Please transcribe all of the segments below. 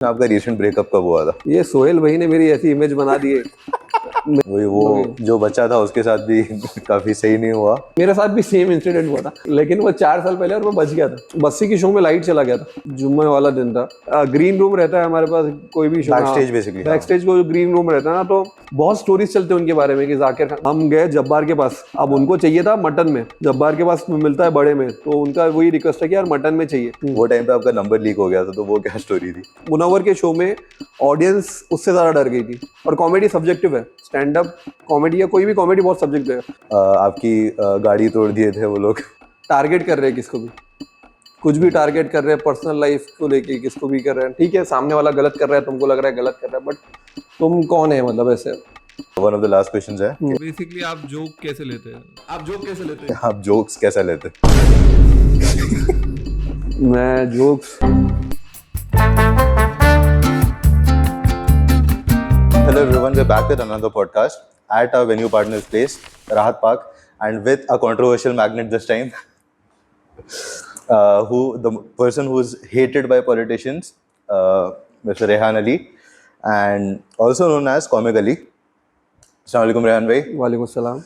आपका recent breakup कब हुआ था? ये सोहेल भाई ने मेरी ऐसी इमेज बना दी है। वही वो जो बच्चा था उसके साथ भी काफी सही नहीं हुआ। मेरे साथ भी सेम इंसिडेंट हुआ था, लेकिन वो 4 साल पहले और मैं बच गया था। बस्सी की शो में लाइट चला गया था, जुम्मे वाला दिन था। ग्रीन रूम रहता है हमारे पास, कोई भी show. Back stage basically. Back stage को जो ग्रीन रूम रहता है ना, तो बहुत स्टोरीज चलते हैं उनके बारे में कि जाकिर खान। हम गए जब्बार के पास, अब उनको चाहिए था मटन में, जब्बार के पास मिलता है बड़े में, तो उनका वही रिक्वेस्ट है कि यार मटन में चाहिए। वो टाइम पे आपका नंबर लीक हो गया था, तो वो क्या स्टोरी थी? मुनव्वर के शो में ऑडियंस उससे ज़्यादा डर गई थी। और कॉमेडी सब्जेक्टिव है, स्टैंड अप कॉमेडी या कोई भी कॉमेडी बहुत सब्जेक्टिव है। आपकी गाड़ी तोड़ दिए थे वो लोग। टारगेट कर रहे हैं किसको भी, कुछ भी टारगेट कर रहे हैं, पर्सनल लाइफ को लेके किसको भी कर रहे हैं। ठीक है, सामने वाला गलत कर रहा है, तुमको लग रहा है गलत कर रहा है, बट तुम कौन है, मतलब ऐसे। One of the last questions है कि बेसिकली आप जोक कैसे लेते हैं? आप जोक कैसे लेते हैं? आप जोक्स कैसा लेते? मैं jokes Hello everyone, we're back with another podcast at our venue partner's place, Rahat Park, and with a controversial magnet this time. The person who's hated by politicians, Mr. Rehan Ali, and also known as Comic Ali. अस्सलाम वालेकुम रेहान भाई। वालेकुम सलाम।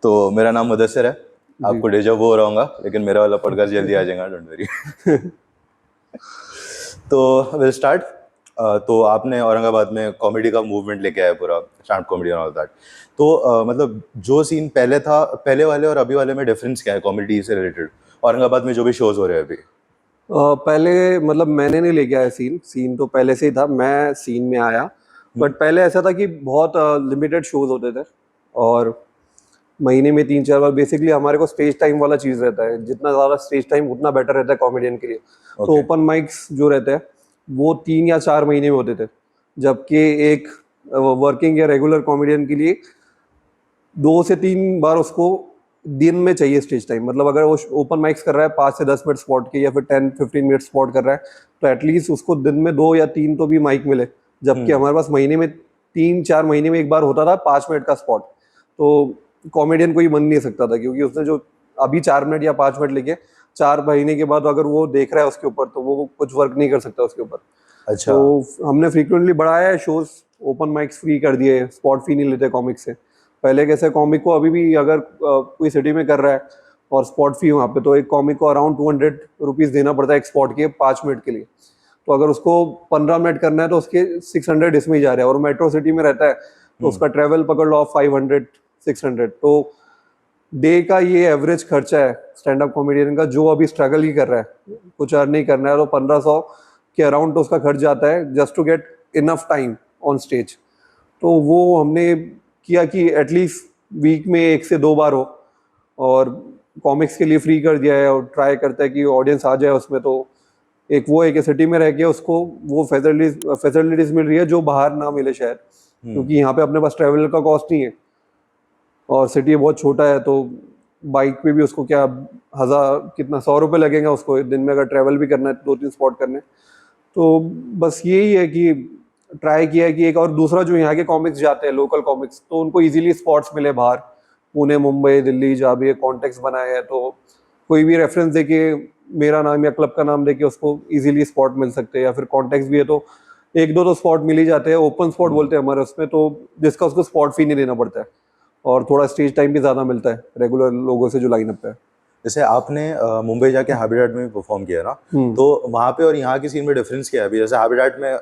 तो मेरा नाम मुदस्सिर है, आपको डेजा वो हो रहा होगा, लेकिन मेरा वाला पॉडकास्ट जल्दी आ जाएगा, डोंट वरी। तो विल स्टार्ट। तो आपने औरंगाबाद में कॉमेडी का मूवमेंट लेके आया, पूरा स्टैंड कॉमेडी और ऑल दैट। तो मतलब जो सीन पहले था, पहले वाले और अभी वाले में डिफरेंस क्या है कॉमेडी से रिलेटेड, औरंगाबाद में जो भी शोज हो रहे हैं अभी? पहले मतलब मैंने नहीं लेके आया सीन तो पहले से ही था, मैं सीन में आया। बट पहले ऐसा था कि बहुत लिमिटेड शोज होते थे, और महीने में 3-4 बार। बेसिकली हमारे को स्टेज टाइम वाला चीज़ रहता है, जितना ज़्यादा स्टेज टाइम उतना बेटर रहता है कॉमेडियन के लिए। तो ओपन माइक्स जो रहते हैं वो 3 या 4 महीने में होते थे, जबकि एक वर्किंग या रेगुलर कॉमेडियन के लिए 2 से 3 बार उसको दिन में चाहिए स्टेज टाइम। मतलब अगर वो ओपन माइक्स कर रहा है 5 से 10 मिनट स्पॉट के, या फिर 10-15 मिनट स्पॉट कर रहा है, तो एटलीस्ट उसको दिन में 2 या 3 तो भी माइक मिले। जबकि हमारे पास महीने में 3-4 महीने में एक बार होता था 5 मिनट का स्पॉट। तो कॉमेडियन कोई बन नहीं सकता था, क्योंकि उसने जो अभी 4 मिनट या 5 मिनट लेके 4 महीने के बाद अगर वो देख रहा है उसके ऊपर, तो वो कुछ वर्क नहीं कर सकता उसके ऊपर। अच्छा। तो हमने फ्रीक्वेंटली बढ़ाया है शोज, ओपन माइक्स फ्री कर दिए, स्पॉट फी नहीं लेते कॉमिक से। पहले कैसे कॉमिक को अभी भी अगर कोई सिटी में कर रहा है और स्पॉट फी वहाँ पे, तो एक कॉमिक को अराउंड 200 रुपीज़ देना पड़ता है एक स्पॉट के 5 मिनट के लिए। तो अगर उसको 15 मिनट करना है तो उसके 600 इसमें ही जा रहा है, और मेट्रो सिटी में रहता है तो उसका ट्रैवल पकड़ लो आप 500-600। तो डे का ये एवरेज खर्चा है स्टैंड अप कॉमेडियन का, जो अभी स्ट्रगल ही कर रहा है, कुछ अर्न नहीं करना है, तो 1500 के अराउंड तो उसका खर्च जाता है just to get enough time on stage. तो वो हमने किया कि एटलीस्ट वीक में 1 से 2 बार हो, और कॉमिक्स के लिए फ्री कर दिया है, और ट्राई करता है कि ऑडियंस आ जाए उसमें। तो एक वो है कि सिटी में रह के उसको वो फैसिलिटीज मिल रही है जो बाहर ना मिले शायद, क्योंकि यहाँ पे अपने पास ट्रैवल का कॉस्ट नहीं है, और सिटी बहुत छोटा है। तो बाइक पे भी उसको क्या 100 रुपये लगेगा उसको दिन में, अगर ट्रैवल भी करना है 2-3 स्पॉट करने। तो बस यही है कि ट्राई किया है कि एक और दूसरा जो यहाँ के कॉमिक्स जाते हैं लोकल कॉमिक्स, तो उनको इजीली स्पॉट्स मिले बाहर, पुणे, मुंबई, दिल्ली, जहाँ भी कॉन्टेक्ट्स बनाए हैं, तो कोई भी रेफरेंस देके, मेरा नाम या क्लब का नाम देके उसको इजीली स्पॉट मिल सकते हैं, या फिर कॉन्टेक्ट्स भी है तो 1-2 तो स्पॉट मिल ही जाते हैं। ओपन स्पॉट बोलते हैं हमारे उसमें, तो जिसका उसको स्पॉट फी नहीं देना पड़ता है, और थोड़ा स्टेज टाइम भी ज़्यादा मिलता है रेगुलर लोगों से जो लाइनअप है। जैसे आपने मुंबई जाके हैबिटेट में भी परफॉर्म किया ना, तो वहाँ पे और यहाँ की सीन में डिफरेंस क्या है? अभी जैसे हैबिटेट में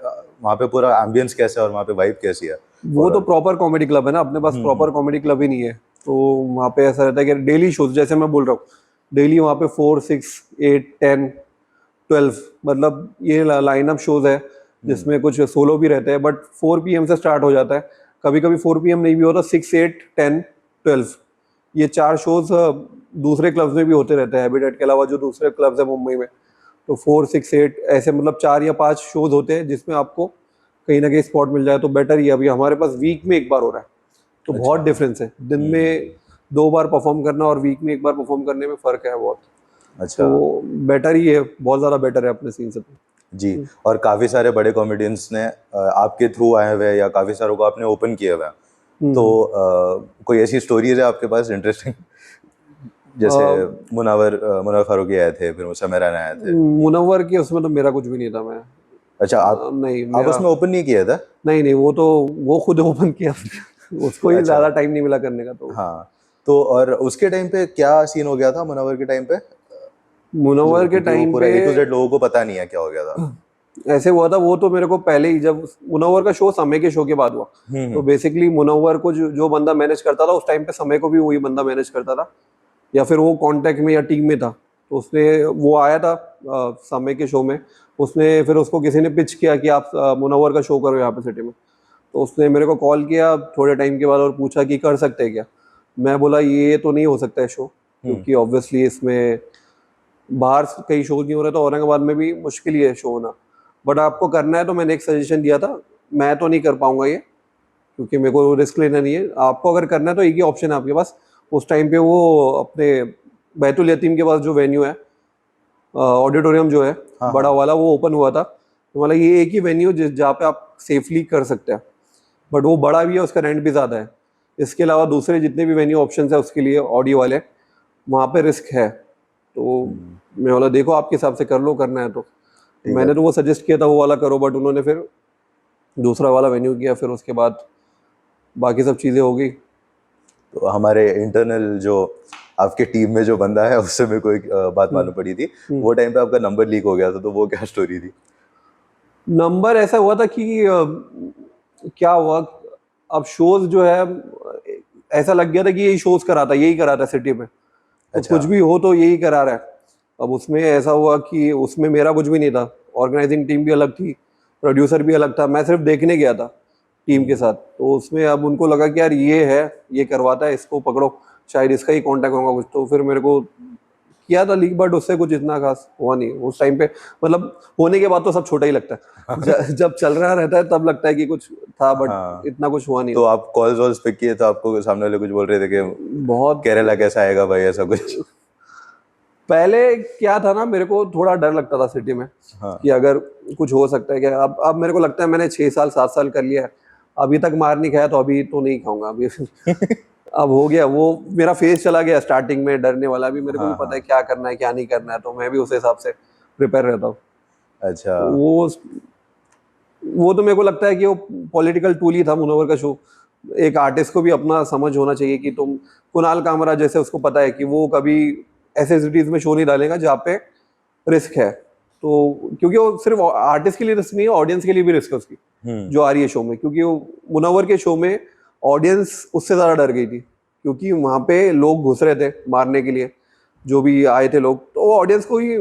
वहाँ पे पूरा एम्बियंस कैसा है और वहाँ पे वाइब कैसी है? वो तो प्रॉपर कॉमेडी क्लब है ना, अपने पास प्रॉपर कॉमेडी क्लब ही नहीं है। तो वहाँ पे ऐसा रहता है कि डेली शोज, जैसे मैं बोल रहा हूँ, डेली वहाँ पे 4, 6, 8, 10, 12 मतलब ये लाइनअप शोज है, जिसमें कुछ सोलो भी रहते हैं। बट 4 PM से स्टार्ट हो जाता है, कभी कभी 4 PM नहीं भी होता, 6, 8, 10, 12 ये 4 शोज दूसरे क्लब्स में भी होते रहते हैं हैबिटेट के अलावा, जो दूसरे क्लब्स है मुंबई में। तो 4, 6, 8 ऐसे मतलब 4 या 5 शोज होते हैं जिसमें आपको कहीं ना कहीं स्पॉट मिल जाए, तो बेटर ही है। अभी हमारे पास वीक में 1 बार हो रहा है, तो बहुत डिफरेंस है। दिन में 2 बार परफॉर्म करना और वीक में 1 बार परफॉर्म करने में फ़र्क है बहुत। अच्छा। तो बेटर ही है, बहुत ज़्यादा बेटर है अपने सीन से। जी। और काफ़ी सारे बड़े कॉमेडियंस ने आपके थ्रू आए हुए हैं, या काफ़ी सारों को आपने ओपन किए हुए हैं, तो कोई ऐसी स्टोरीज है आपके पास इंटरेस्टिंग? जैसे मुनव्वर फारूकी आए थे, फिर मुसम्मिर आए थे। मुनव्वर के उसमें तो मेरा कुछ भी नहीं था, मैं अच्छा, आप नहीं आप मेरा उसमें ओपन नहीं किया था? नहीं, वो खुद ओपन किया उसको ही अच्छा। ज़्यादा टाइम नहीं मिला करने का। तो हाँ, तो और उसके टाइम पे क्या सीन हो गया था मुनव्वर के टाइम पे? मुनव्वर के क्योंकि वो टाइम पूरा पे ए टू जेड लोगों को पता नहीं है क्या हो गया था। ऐसे हुआ था, वो तो मेरे को पहले ही, जब मुनव्वर का शो समय के शो के बाद हुआ, तो बेसिकली मुनव्वर को जो बंदा मैनेज करता था उस टाइम पे, समय को भी वही बंदा मैनेज करता था, या फिर वो कांटेक्ट में या टीम में था। तो उसने वो आया था समय के शो में। उसने फिर उसको किसी ने पिच किया कि आप मुनव्वर का शो करो यहाँ पे सिटी में। तो उसने मेरे को कॉल किया थोड़े टाइम के बाद और पूछा कि कर सकते हैं क्या। मैं बोला ये तो नहीं हो सकता है शो, क्योंकि ऑब्वियसली इसमें बाहर कई शो नहीं हो रहे, तो औरंगाबाद में भी मुश्किल ही है शो होना। बट आपको करना है तो मैंने एक सजेशन दिया था, मैं तो नहीं कर पाऊंगा ये, क्योंकि मेरे को रिस्क लेना नहीं है। आपको अगर करना है तो एक ही ऑप्शन है आपके पास। उस टाइम पे वो अपने बैतुल यतीम के पास जो वेन्यू है, ऑडिटोरियम जो है हाँ बड़ा हाँ। वाला, वो ओपन हुआ था। तो मतलब ये एक ही वेन्यू जहाँ पे आप सेफली कर सकते हैं, बट वो बड़ा भी है, उसका रेंट भी ज़्यादा है। इसके अलावा दूसरे जितने भी वेन्यू ऑप्शंस है उसके लिए ऑडियो वाले, वहाँ पे रिस्क है। तो मैं बोला देखो आपके हिसाब से कर लो, करना है तो। ठीक है। मैंने तो वो सजेस्ट किया था वो वाला करो, बट उन्होंने फिर दूसरा वाला वेन्यू किया। फिर उसके बाद बाकी सब चीज़ें हो गई। तो हमारे इंटरनल जो आपके टीम में जो बंदा है उससे मेरे को एक बात मालूम पड़ी थी। वो टाइम पे आपका नंबर लीक हो गया था, तो वो क्या स्टोरी थी? नंबर ऐसा हुआ था कि क्या हुआ, अब शोज जो है, ऐसा लग गया था कि यही शोज कराता, यही कराता सिटी में, तो अच्छा। कुछ भी हो तो यही करा रहा है। अब उसमें ऐसा हुआ कि उसमें मेरा कुछ भी नहीं था। ऑर्गेनाइजिंग टीम भी अलग थी, प्रोड्यूसर भी अलग था, मैं सिर्फ देखने गया था टीम के साथ। तो उसमें अब उनको लगा कि यार ये है, ये करवाता है, इसको पकड़ो, शायद इसका ही कांटेक्ट होगा कुछ। तो फिर मेरे को किया था लीक, बट उससे कुछ इतना खास हुआ नहीं उस टाइम पे। मतलब होने के बाद तो सब छोटा ही लगता है, जब चल रहा रहता है तब लगता है कि कुछ था, बट हाँ, इतना कुछ हुआ नहीं तो उस। आप कॉल्स वॉल्स पिक किए तो आपको सामने वाले कुछ बोल रहे थे कि बहुत केरला कैसा आएगा भाई, ऐसा कुछ? पहले क्या था ना, मेरे को थोड़ा डर लगता था सिटी में हाँ। कि अगर कुछ हो सकता है क्या। अब मेरे को लगता है मैंने 6 साल 7 साल कर लिया है, अभी तक मार नहीं खाया, तो अभी तो नहीं खाऊंगा अभी। अब हो गया वो, मेरा फेस चला गया स्टार्टिंग में डरने वाला। अभी मेरे को भी हाँ पता है हाँ। क्या करना है क्या नहीं करना है, तो मैं भी उस हिसाब से प्रिपेयर रहता हूँ। अच्छा। वो तो मेरे को लगता है कि वो पॉलिटिकल टूल ही था मुनव्वर का शो। एक आर्टिस्ट को भी अपना समझ होना चाहिए कि तुम, कुणाल कामरा जैसे, उसको पता है कि वो कभी ऐसे सिटीज में शो नहीं डालेगा जहाँ पे रिस्क है। तो क्योंकि वो सिर्फ आर्टिस्ट के लिए रिस्क नहीं है, ऑडियंस के लिए भी रिस्क है उसकी जो आ रही है शो में। क्योंकि वो मुनव्वर के शो में ऑडियंस उससे ज़्यादा डर गई थी, क्योंकि वहाँ पे लोग घुस रहे थे मारने के लिए, जो भी आए थे लोग। तो ऑडियंस को ही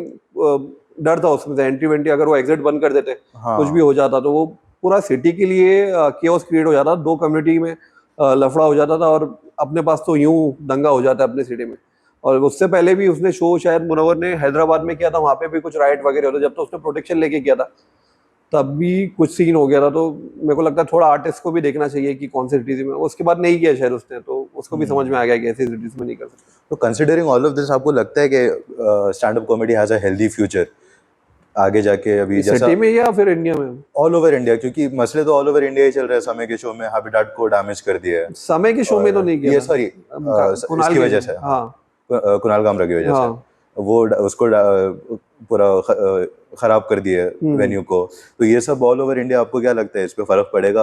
डर था उसमें से, एंट्री वेंट्री अगर वो एग्जिट बंद कर देते, कुछ भी हाँ। हो जाता, तो वो पूरा सिटी के लिए केओस क्रिएट हो जाता, दो कम्युनिटी में लफड़ा हो जाता था, और अपने पास तो यूं दंगा हो जाता है अपने सिटी में। और उससे पहले भी उसने शो शायद मुनव्वर ने हैदराबाद में किया था, वहाँ पे भी कुछ राइट वगैरह होता, जब तो उसने प्रोटेक्शन लेके किया था, तब भी कुछ सीन हो गया था। तो मेरे को लगता है थोड़ा आर्टिस्ट को भी देखना चाहिए कि कौन सी सिटीज में। उसके बाद नहीं किया शायद उसने, तो उसको भी समझ में आ गया कि ऐसी सिटीज में नहीं कर सकते। तो कंसिडरिंग ऑल ऑफ दिस, आपको लगता है कि stand up comedy has a healthy future आगे जाके? अभी इस जैसा सिटी में या फिर इंडिया में? ऑल ओवर इंडिया, क्योंकि मसले तो ऑल ओवर इंडिया ही चल रहे हैं। समय के शो में हैबिटेट को डैमेज कर दिया है, समय के शो में तो और नहीं किया ये था, सॉरी कुणाल इसकी के वजह शो। से, हाँ, हाँ कुणाल कामरा की वजह से हाँ। वो उसको पूरा खराब कर दिया वेन्यू को। तो ये सब ऑल ओवर इंडिया, आपको क्या लगता है इस पे फर्क पड़ेगा?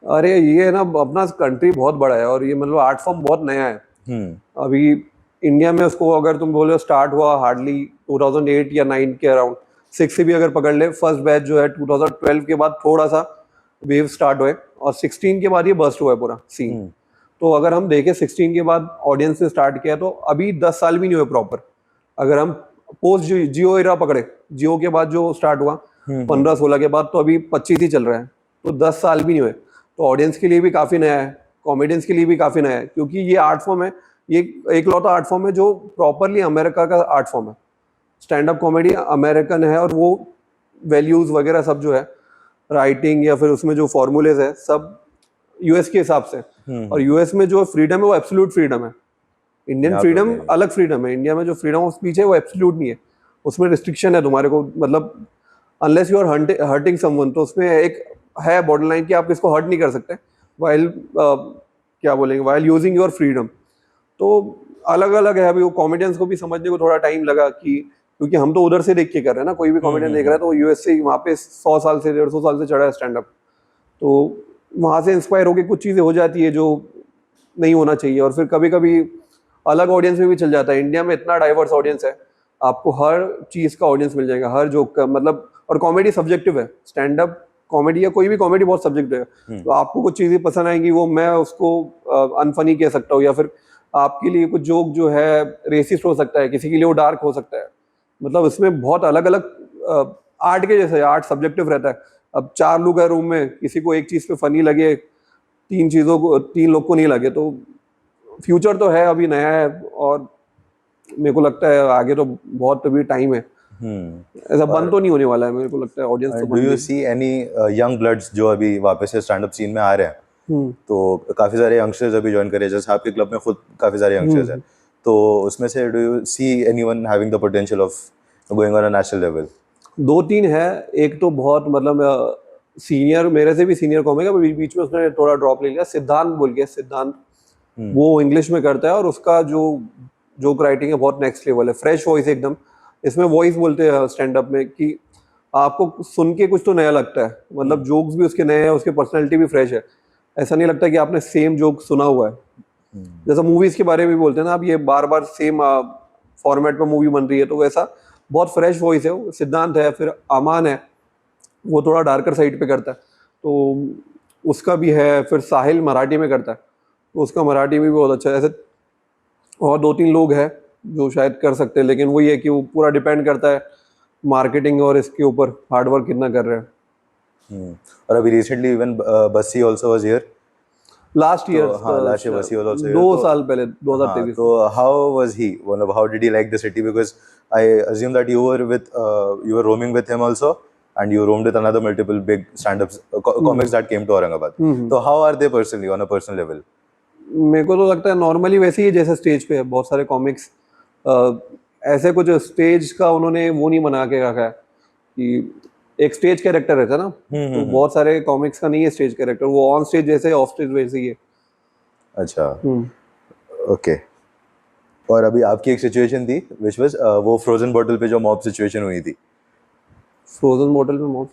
अरे ये ना, अपना कंट्री बहुत बड़ा है, और ये मतलब आर्ट फॉर्म बहुत नया है अभी इंडिया में। उसको अगर तुम बोले स्टार्ट हुआ हार्डली 2008 या 9 के अराउंड, 6 से भी अगर पकड़ ले, फर्स्ट बैच जो है 2012 के बाद थोड़ा सा वेव स्टार्ट हुए, और 16 के बाद ये बर्स्ट हुआ है पूरा सीन। तो अगर हम देखें 16 के बाद ऑडियंस ने स्टार्ट किया, तो अभी 10 साल भी नहीं हुए प्रॉपर। अगर हम पोस्ट जियो एरा पकड़े, जियो के बाद जो स्टार्ट हुआ 15-16 के बाद, तो अभी 25 ही चल रहा है, तो 10 साल भी नहीं हुए। तो ऑडियंस के लिए भी काफ़ी नया है, कॉमेडियंस के लिए भी काफ़ी नया है, क्योंकि ये आर्ट फॉर्म है, ये एक लौता आर्ट फॉर्म है जो प्रॉपरली अमेरिका का आर्ट फॉर्म है। स्टैंड अप कॉमेडी अमेरिकन है, और वो वैल्यूज़ वगैरह सब जो है, राइटिंग या फिर उसमें जो फॉर्मूलेज है, सब यूएस के हिसाब से। और यूएस में जो फ्रीडम है वो एब्सोल्यूट फ्रीडम है। इंडियन यहाँ पे फ्रीडम नहीं है। अलग फ्रीडम है, इंडिया में जो फ्रीडम ऑफ स्पीच है वो एब्सोल्यूट नहीं है, उसमें रिस्ट्रिक्शन है तुम्हारे को। मतलब unless you are hurting someone, तो उसमें एक है बॉर्डर लाइन कि आप किसको हर्ट नहीं कर सकते, वाइल क्या बोलेंगे, वाइल यूजिंग योर फ्रीडम। तो अलग अलग है। अभी वो कॉमेडियंस को भी समझने को थोड़ा टाइम लगा कि, क्योंकि हम तो उधर से देख के कर रहे हैं ना, कोई भी कॉमेडियन देख रहा है तो यूएस से वहाँ पे 100 साल से 150 साल से चढ़ा है स्टैंड अप, तो वहाँ से इंस्पायर होकर कुछ चीज़ें हो जाती है जो नहीं होना चाहिए, और फिर कभी कभी अलग ऑडियंस में भी चल जाता है। इंडिया में इतना डाइवर्स ऑडियंस है, आपको हर चीज़ का ऑडियंस मिल जाएगा, हर जोक का, मतलब, और कॉमेडी सब्जेक्टिव है, स्टैंड अप कॉमेडी या कोई भी कॉमेडी बहुत सब्जेक्टिव है। तो आपको कुछ चीज़ें पसंद आएंगी, वो मैं उसको अनफनी कह सकता हूँ, या फिर आपके लिए कुछ जोक जो है रेसिस्ट हो सकता है, किसी के लिए वो डार्क हो सकता है। मतलब इसमें बहुत अलग अलग आर्ट के जैसे आर्ट सब्जेक्टिव रहता है। अब 4 लोग हैं रूम में, किसी को एक चीज़ पे फनी लगे, 3 लोग को नहीं लगे, तो फ्यूचर तो है, अभी नया है, और मेरे को लगता है आगे तो बहुत अभी टाइम है, ऐसा बंद तो नहीं होने वाला है, मेरे को लगता है ऑडियंस तो do you see any young bloods जो अभी वापस से स्टैंड अप सीन में आ रहे हैं? तो काफी सारे यंगस्टर्स अभी ज्वाइन करे, जैसे आपके क्लब में खुद काफी सारे यंगस्टर्स हैं, तो उसमें से do you see anyone having the potential of going on a national level? 2-3 है। एक तो बहुत मतलब सीनियर, मेरे से भी सीनियर कॉमिक है, बीच में उसने थोड़ा ड्रॉप ले लिया, सिद्धांत बोल के, सिद्धांत, वो इंग्लिश में करता है और उसका जो राइटिंग है बहुत नेक्स्ट लेवल है, फ्रेश वॉइस एकदम। इसमें वॉइस बोलते हैं स्टैंड अप में कि आपको सुन के कुछ तो नया लगता है, मतलब जोक्स भी उसके नए हैं, उसकी पर्सनैलिटी भी फ्रेश है, ऐसा नहीं लगता कि आपने सेम जोक सुना हुआ है। जैसा मूवीज के बारे में भी बोलते हैं ना, अब ये बार बार सेम फॉर्मेट में मूवी बन रही है, तो वैसा बहुत फ्रेश वॉइस है। वो सिद्धांत है, फिर अमान है, वो थोड़ा डार्कर साइड पे करता है, तो उसका भी है। फिर साहिल मराठी में करता है, तो उसका मराठी में भी बहुत अच्छा है। ऐसे और 2-3 लोग हैं जो शायद कर सकते हैं, लेकिन वही है कि वो पूरा डिपेंड करता है मार्केटिंग और इसके ऊपर हार्डवर्क कितना कर रहे हैं। और अभी recently even Bassi also was here last year, हाँ, last year Bassi was also here. 2 तो साल पहले, हाँ, 2023 तो how was he? मतलब how did he like the city? Because I assume that you were roaming with him also, and you roamed with another multiple big stand-ups comics that came to Aurangabad. तो how are they personally on a personal level? मेरे को तो लगता है normally वैसे ही है जैसे stage पे है। बहुत सारे कॉमिक्स ऐसे कुछ स्टेज का उन्होंने वो नहीं बना के रखा है कि एक स्टेज कैरेक्टर रहता है ना, तो बहुत सारे कॉमिक्स का नहीं है स्टेज कैरेक्टर, वो ऑन स्टेज जैसे ऑफ स्टेज वैसे ही है। अच्छा, ओके। और अभी आपकी एक सिचुएशन थी which was वो फ्रोजन बॉटल पे जो मॉब सिचुएशन हुई थी, फ्रोजन बॉटल में मौत।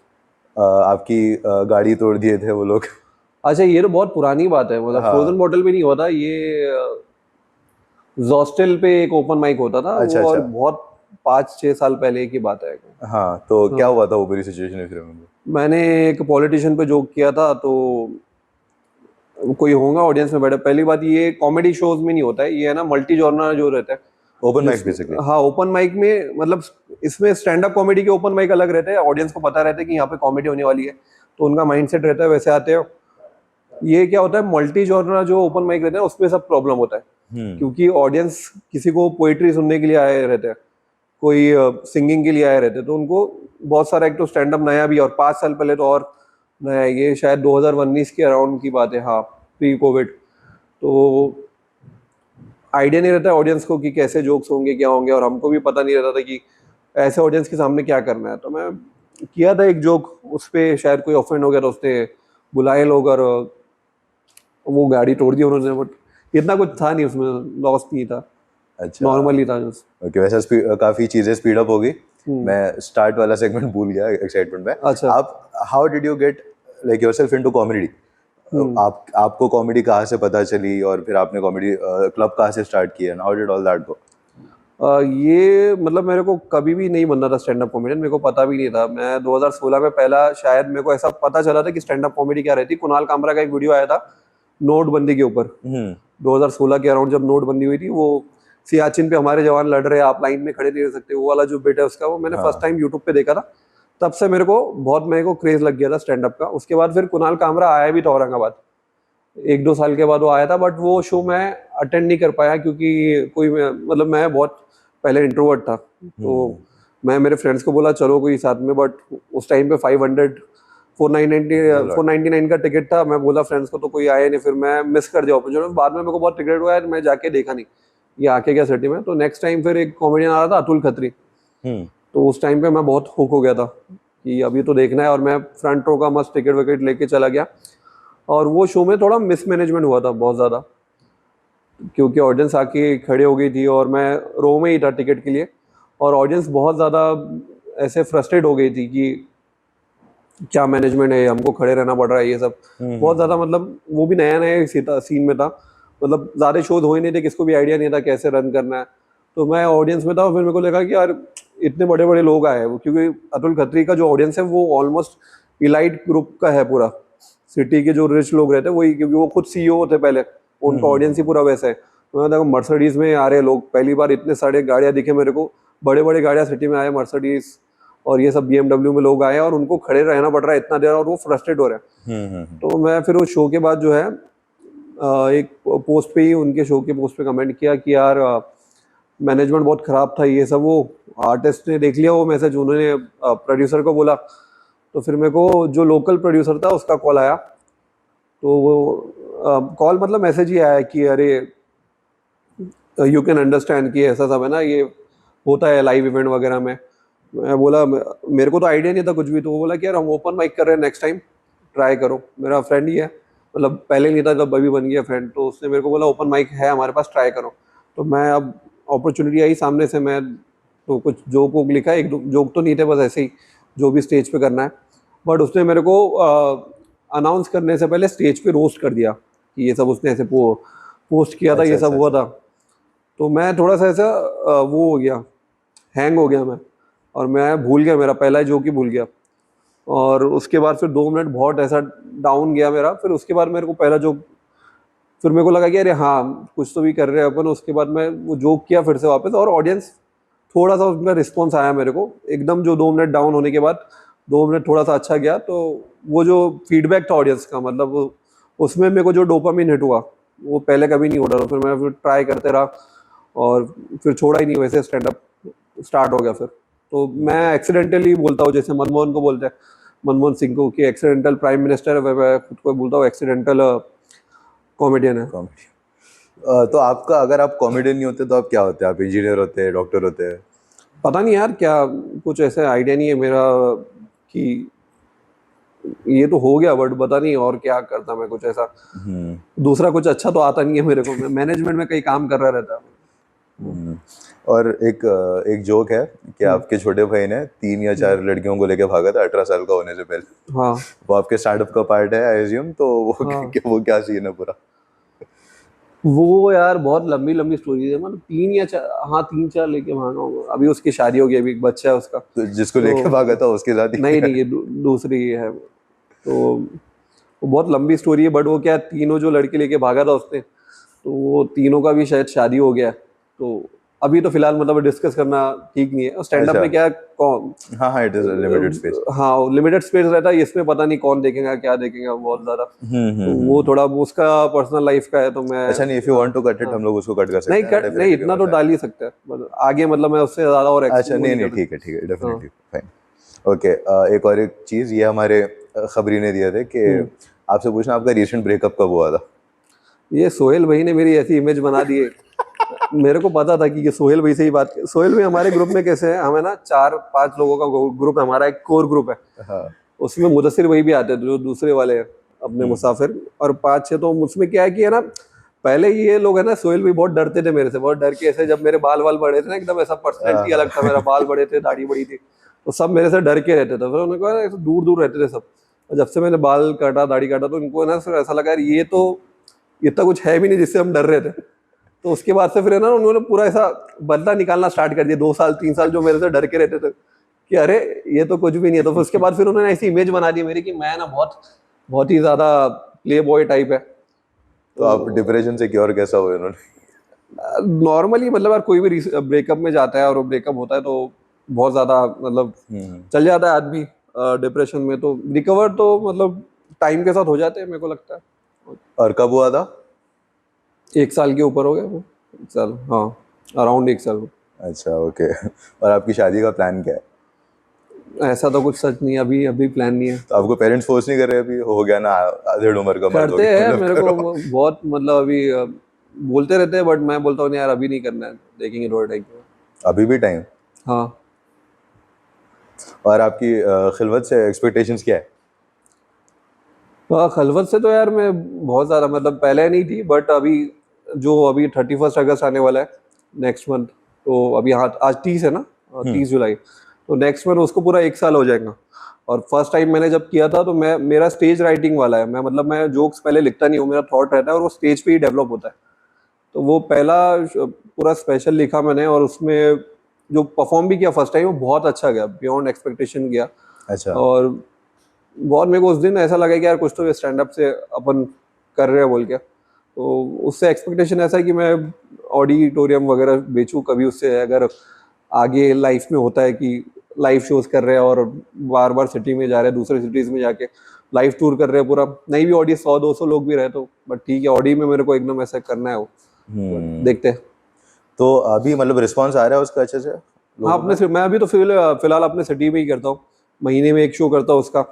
आपकी गाड़ी तोड़ दिए थे वो लोग। अच्छा, ये तो बहुत पुरानी बात है, मतलब हाँ। फ्रोजन बॉटल में नहीं होता ये, जॉस्टल पे एक ओपन माइक होता था। अच्छा, वो और अच्छा। बहुत 5-6 साल पहले की बात है। हाँ, तो क्या हुआ था वो पूरी सिचुएशन इफ यू रिमेंबर? मैंने एक पॉलिटिशियन पे जोक किया था, तो कोई होगा ऑडियंस में बैठा। पहली बात, ये कॉमेडी शोज में नहीं होता है, ये है ना मल्टी जॉनर जो रहता है, ओपन माइक बेसिकली। हाँ, ओपन माइक में, मतलब इसमें स्टैंड अप कॉमेडी के ओपन माइक अलग रहते हैं, ऑडियंस को पता रहता है कि यहाँ पे कॉमेडी होने वाली है, तो उनका माइंडसेट रहता है, वैसे आते हैं। ये क्या होता है, मल्टी जॉनर जो ओपन माइक रहते हैं उसमें सब प्रॉब्लम होता है, क्योंकि ऑडियंस किसी को पोइट्री सुनने के लिए आए रहते हैं, कोई सिंगिंग के लिए आए रहते हैं, तो उनको बहुत सारा, एक तो स्टैंड अप नया भी, और 5 साल पहले तो और नया है, ये शायद 2019 के अराउंड की बात है, हाँ, प्री कोविड। तो आइडिया नहीं रहता है ऑडियंस को कि कैसे जोक्स होंगे, क्या होंगे, और हमको भी पता नहीं रहता था कि ऐसे ऑडियंस के सामने क्या करना है। तो मैं किया था एक जोक, उस पर शायद कोई ऑफेंड हो गया, तो उसने बुलाए लोग और वो गाड़ी तोड़ दी उन्होंने, बट इतना कुछ था नहीं उसमें, लॉस नहीं था। अच्छा, नॉर्मली था। ओके। वैसे काफी चीजें स्पीड अप हो गई, मैं स्टार्ट वाला सेगमेंट भूल गया एक्साइटमेंट में। अच्छा। आप how did you get like yourself into comedy? आपको कॉमेडी कहाँ से पता चली, और फिर आपने कॉमेडी क्लब कहाँ से स्टार्ट किया, how did all that go? ये मतलब मेरे को कभी भी नहीं बनना था स्टैंड अप कॉमेडियन, मेरे को पता भी नहीं था। मैं 2016 में पहला शायद मेरे को ऐसा पता चला था कि स्टैंड अप कॉमेडी क्या रहती। कुणाल कामरा का एक वीडियो आया था नोटबंदी के ऊपर, 2016 के अराउंड, जब नोटबंदी हुई थी। वो सियाचिन पे हमारे जवान लड़ रहे हैं, आप लाइन में खड़े नहीं रह सकते, वो वाला जो बिट है उसका, वो मैंने फर्स्ट टाइम यूट्यूब पे देखा था। तब से मेरे को क्रेज लग गया था स्टैंड अप का। उसके बाद फिर कुणाल कामरा आया भी था औरंगाबाद, 1-2 साल के बाद वो आया था, बट वो शो मैं अटेंड नहीं कर पाया, क्योंकि मतलब मैं बहुत पहले इंट्रोवर्ट था, तो मैं मेरे फ्रेंड्स को बोला चलो कोई साथ में, बट उस टाइम पे 499 का टिकट था। मैं बोला फ्रेंड्स को, तो कोई आया नहीं, फिर मैं मिस कर दिया अपॉर्चुनिटी। बाद में मेरे को बहुत रिग्रेट हुआ है, मैं जाके देखा नहीं ये आके क्या सिटी में। तो नेक्स्ट टाइम फिर एक कॉमेडियन आ रहा था, अतुल खत्री, तो उस टाइम पे मैं बहुत हुक हो गया था कि अभी तो देखना है, और मैं फ्रंट रो का मस्त टिकट विकेट लेके चला गया। और वो शो में थोड़ा मिसमैनेजमेंट हुआ था बहुत ज़्यादा, क्योंकि ऑडियंस आके खड़े हो गई थी और मैं रो में ही था टिकट के लिए, और ऑडियंस बहुत ज़्यादा ऐसे फ्रस्ट्रेट हो गई थी कि क्या मैनेजमेंट है, हमको खड़े रहना पड़ रहा है, ये सब बहुत ज़्यादा, मतलब वो भी नया नया सीन में था, मतलब ज़्यादा शोज हो ही नहीं थे, किसको भी आइडिया नहीं था कैसे रन करना है। तो मैं ऑडियंस में था और फिर मेरे को लगा कि यार इतने बड़े बड़े लोग आए हैं, वो क्योंकि अतुल खत्री का जो ऑडियंस है वो ऑलमोस्ट इलाइट ग्रुप का है पूरा, सिटी के जो रिच लोग रहते हैं वही, क्योंकि वो खुद सीईओ थे पहले, उनका ऑडियंस ही पूरा वैसा है। तो मैं देखा मर्सिडीज में आ रहे लोग, पहली बार इतने सारे गाड़ियाँ दिखे मेरे को, बड़े बड़े गाड़ियाँ सिटी में आए, मर्सिडीज और ये सब BMW में लोग आए और उनको खड़े रहना पड़ रहा है इतना देर और वो फ्रस्ट्रेट हो रहे हैं। तो मैं फिर उस शो के बाद जो है एक पोस्ट पे ही उनके शो के पोस्ट पे कमेंट किया कि यार मैनेजमेंट बहुत ख़राब था, ये सब। वो आर्टिस्ट ने देख लिया वो मैसेज, उन्होंने प्रोड्यूसर को बोला, तो फिर मेरे को जो लोकल प्रोड्यूसर था उसका कॉल आया। तो वो कॉल मतलब मैसेज ही आया कि अरे यू कैन अंडरस्टैंड कि ऐसा सब है ना, ये होता है लाइव इवेंट वगैरह में। मैं बोला मेरे को तो आइडिया नहीं था कुछ भी। तो वो बोला कि यार हम ओपन माइक कर रहे हैं, नेक्स्ट टाइम ट्राई करो। मेरा फ्रेंड ही है, मतलब पहले नहीं था, जब अभी बन गया फ्रेंड, तो उसने मेरे को बोला ओपन माइक है हमारे पास, ट्राई करो। तो मैं अब अपॉर्चुनिटी आई सामने से, मैं तो कुछ जोक वोक लिखा, एक दो जोक तो नहीं थे, बस ऐसे ही जो भी स्टेज पे करना है। बट उसने मेरे को अनाउंस करने से पहले स्टेज पे रोस्ट कर दिया कि ये सब उसने ऐसे पोस्ट किया था, अच्छा ये सब अच्छा हुआ अच्छा। था। तो मैं थोड़ा सा ऐसा वो हो गया, हैंग हो गया मैं, और मैं भूल गया, मेरा पहला जोक ही भूल गया। और उसके बाद फिर 2 मिनट बहुत ऐसा डाउन गया मेरा। फिर उसके बाद मेरे को पहला जोक, फिर मेरे को लगा कि अरे हाँ कुछ तो भी कर रहे हैं अपन। उसके बाद मैं वो जोक किया फिर से वापस, और ऑडियंस थोड़ा सा उसमें रिस्पॉन्स आया मेरे को एकदम, जो 2 मिनट डाउन होने के बाद 2 मिनट थोड़ा सा अच्छा गया। तो वो जो फीडबैक था ऑडियंस का, मतलब उसमें मेरे को जो डोपामिन हिट हुआ वो पहले कभी नहीं हो रहा था। फिर मैं फिर ट्राई करते रहा और फिर छोड़ा ही नहीं, वैसे स्टैंड अप स्टार्ट हो गया फिर। तो मैं एक्सीडेंटली बोलता हूँ, जैसे मनमोहन को बोलते हैं, मनमोहन सिंह को, कि एक्सीडेंटल प्राइम मिनिस्टर है, मैं खुद को बोलता हूँ एक्सीडेंटल कॉमेडियन है। कॉमेडी। तो आपका, अगर आप कॉमेडियन नहीं होते तो आप क्या होते? आप इंजीनियर होते, डॉक्टर होते? पता नहीं यार क्या, कुछ ऐसा आइडिया नहीं है मेरा कि ये तो हो गया, बट पता नहीं और क्या करता मैं, कुछ ऐसा दूसरा कुछ अच्छा तो आता नहीं है मेरे को। मैं मैनेजमेंट में कहीं काम कर रहा रहता। हम्म। और एक जोक है कि आपके छोटे भाई ने 3 या 4 लड़कियों को लेके भागा था 18 साल का होने से पहले। हाँ वो आपके स्टार्टअप का पार्ट है आई एज्यूम, तो वो हाँ। वो क्या सीन है पूरा? वो यार बहुत लंबी लंबी स्टोरी है, मतलब 3 या 4, हाँ 3 4 लेके भागा होगा। अभी उसकी शादी हो गई, अभी एक बच्चा है उसका। तो जिसको लेके तो भागा था उसके साथ ही? नहीं नहीं, ये दूसरी है। तो वो बहुत लंबी स्टोरी है, बट वो क्या, तीनों जो लड़के लेके भागा था उसने, तो वो तीनों का भी शायद शादी हो गया। तो अभी तो फिलहाल मतलब डिस्कस करना ठीक नहीं है। और स्टैंड अप अच्छा। में क्या कौन, हाँ हाँ, इट इज लिमिटेड स्पेस। हाँ लिमिटेड स्पेस रहता है, इसमें पता नहीं कौन देखेगा क्या देखेगा बहुत ज्यादा। तो वो हम्म। थोड़ा वो उसका पर्सनल लाइफ का है, तो मैं अच्छा, नहीं, if you want to cut it हाँ। हम लोग उसको कट कर नहीं सकते हैं, कट नहीं, डेफिनेटली इतना तो मजा डाल ही सकते हैं, मतलब आगे, मतलब मैं उससे ज्यादा और है। अच्छा, वो नहीं नहीं नहीं, कर ठीक है सकता। डेफिनेटली हाँ। फाइन। ओके, एक और एक चीज़, ये हमारे खबरी ने दिया थे कि आपसे पूछना, आपका रिसेंट ब्रेकअप कब हुआ था? ये सोहेल भाई ने मेरी ऐसी इमेज बना दी है। मेरे को पता था कि ये सोहेल भाई से ही बात, सोहेल भाई हमारे ग्रुप में कैसे है, हमें ना 4 5 लोगों का ग्रुप है हमारा, एक कोर ग्रुप है। हाँ। उसमें मुदस्सिर भाई भी आते थे, जो दूसरे वाले हैं अपने मुसाफिर, और 5 6। तो उसमें क्या है कि है ना, पहले ये लोग है ना, सोहेल भाई बहुत डरते थे मेरे से, बहुत डर के ऐसे, जब मेरे बाल वाल बड़े थे ना एकदम, ऐसा पर्सनैलिटी अलग था मेरा, बाल बड़े थे, दाढ़ी बड़ी थी, तो सब मेरे से डर के रहते थे। फिर उन्होंने कहा दूर दूर रहते थे सब। और जब से मैंने बाल काटा, दाढ़ी काटा, तो इनको है ना फिर ऐसा लगा यार ये तो इतना कुछ है भी नहीं जिससे हम डर रहे थे। तो उसके बाद से फिर है ना, उन्होंने पूरा ऐसा बदला निकालना स्टार्ट कर दिया, 2 साल 3 साल जो मेरे से डर के रहते थे कि अरे ये तो कुछ भी नहीं है। तो फिर उसके बाद फिर उन्होंने ऐसी इमेज बना दी मेरी कि मैं ना बहुत बहुत ही ज्यादा प्ले बॉय टाइप है। तो आप डिप्रेशन से क्योर कैसा हुए उन्होंने? नॉर्मली मतलब यार कोई भी ब्रेकअप में जाता है और वो ब्रेकअप होता है तो बहुत ज्यादा मतलब चल जाता है आदमी डिप्रेशन में। तो रिकवर तो मतलब टाइम के साथ हो जाते हैं, मेरे को लगता है। और कब हुआ था? 1 साल के ऊपर हो गया वो, 1 साल, हाँ अराउंड 1 साल। अच्छा, ओके। और आपकी शादी का प्लान क्या है? ऐसा तो कुछ सच नहीं, अभी अभी प्लान नहीं है। तो आपको पेरेंट्स फोर्स नहीं कर रहे? अभी हो गया ना, आधेड़ उम्र का मर्द हो करते गया, हैं मतलब मेरे को करो। बहुत, मतलब अभी बोलते रहते हैं, बट मैं बोलता हूँ नहीं यार अभी नहीं करना है, देखेंगे थोड़ा टाइम। अभी भी टाइम। हाँ। और आपकी खिलवत से एक्सपेक्टेशंस क्या है? खलवत से तो यार मैं बहुत ज़्यादा, मतलब पहले नहीं थी, बट अभी जो अभी 31 अगस्त आने वाला है नेक्स्ट मंथ, तो अभी हाँ आज 30 है ना, 30 जुलाई, तो नेक्स्ट मंथ उसको पूरा 1 साल हो जाएगा। और फर्स्ट टाइम मैंने जब किया था तो मेरा स्टेज राइटिंग वाला है, मैं जोक्स पहले लिखता नहीं हूँ, मेरा थॉट रहता है और वो स्टेज पे ही डेवलप होता है। तो वो पहला पूरा स्पेशल लिखा मैंने, और उसमें जो परफॉर्म भी किया फर्स्ट टाइम वो बहुत अच्छा गया, बियॉन्ड एक्सपेक्टेशन गया। अच्छा। और बहुत मेरे को उस दिन ऐसा लगा कि यार कुछ तो स्टैंड अप से अपन कर रहे हैं बोल के, तो उससे एक्सपेक्टेशन ऐसा है कि मैं ऑडिटोरियम वगैरह बेचूं कभी, उससे अगर आगे लाइफ में होता है कि लाइव शोज कर रहे हैं और बार बार सिटी में जा रहे हैं, दूसरे सिटीज में जाके लाइव टूर कर रहे हैं पूरा, नहीं भी ऑडियंस 100-200 लोग भी रहे तो बट ठीक है, ऑडी में मेरे को एकदम ऐसा करना है वो, but देखते हैं। तो अभी मतलब रिस्पांस आ रहा है उसका अच्छे से? हाँ, मैं अभी तो फिलहाल अपने सिटी में ही करता हूँ, महीने में एक शो करता हूँ उसका,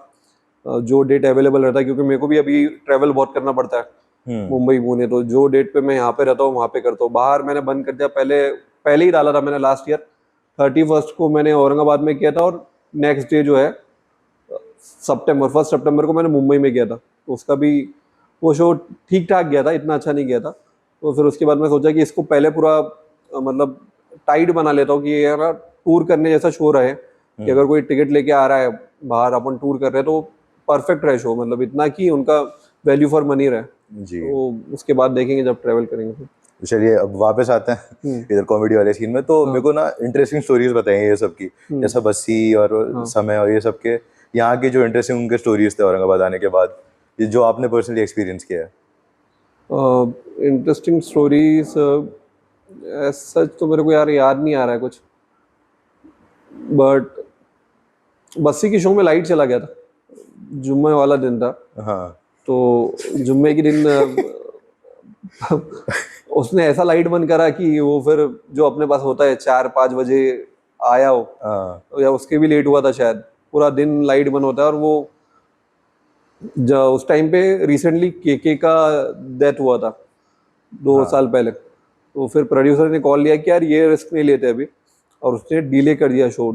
जो डेट अवेलेबल रहता है, क्योंकि मेरे को भी अभी ट्रैवल बहुत करना पड़ता है मुंबई पुणे, तो जो डेट पे मैं यहाँ पे रहता हूँ वहाँ पे करता हूँ। बाहर मैंने बंद कर दिया, पहले ही डाला था मैंने लास्ट ईयर 31 को मैंने औरंगाबाद में किया था, और नेक्स्ट डे जो है 1 सितंबर को मैंने मुंबई में किया था, तो उसका भी वो शो ठीक ठाक गया था, इतना अच्छा नहीं गया था। तो फिर उसके बाद मैं सोचा कि इसको पहले पूरा मतलब टाइट बना लेता हूँ कि ये ना टूर करने जैसा शो रहे, कि अगर कोई टिकट लेके आ रहा है बाहर, अपन टूर कर रहे हैं तो परफेक्ट रहे शो, मतलब इतना कि उनका वैल्यू फॉर मनी रहे। जी। तो उसके बाद देखेंगे जब ट्रैवल करेंगे फिर। तो चलिए अब वापस आते हैं इधर कॉमेडी वाले सीन में। तो मेरे को ना इंटरेस्टिंग स्टोरीज बताइए ये सब की, जैसा बस्सी और समय और ये सब के यहाँ के जो इंटरेस्टिंग उनके स्टोरीज थे औरंगाबाद आने के बाद, ये जो आपने पर्सनली एक्सपीरियंस किया है। इंटरेस्टिंग स्टोरीज सच तो मेरे को यार याद नहीं आ रहा है कुछ, बट बस्सी की शो में लाइट चला गया था, जुम्मे वाला दिन था। हाँ। तो जुम्मे के दिन उसने ऐसा लाइट बंद करा कि वो फिर जो अपने पास होता है 4-5 बजे आया हो, हाँ। या उसके भी लेट हुआ था शायद, पूरा दिन लाइट बंद होता है। और वो उस टाइम पे रिसेंटली केके का डेथ हुआ था 2 साल पहले, तो फिर प्रोड्यूसर ने कॉल लिया कि यार ये रिस्क नहीं लेते अभी, और उसने डिले कर दिया शो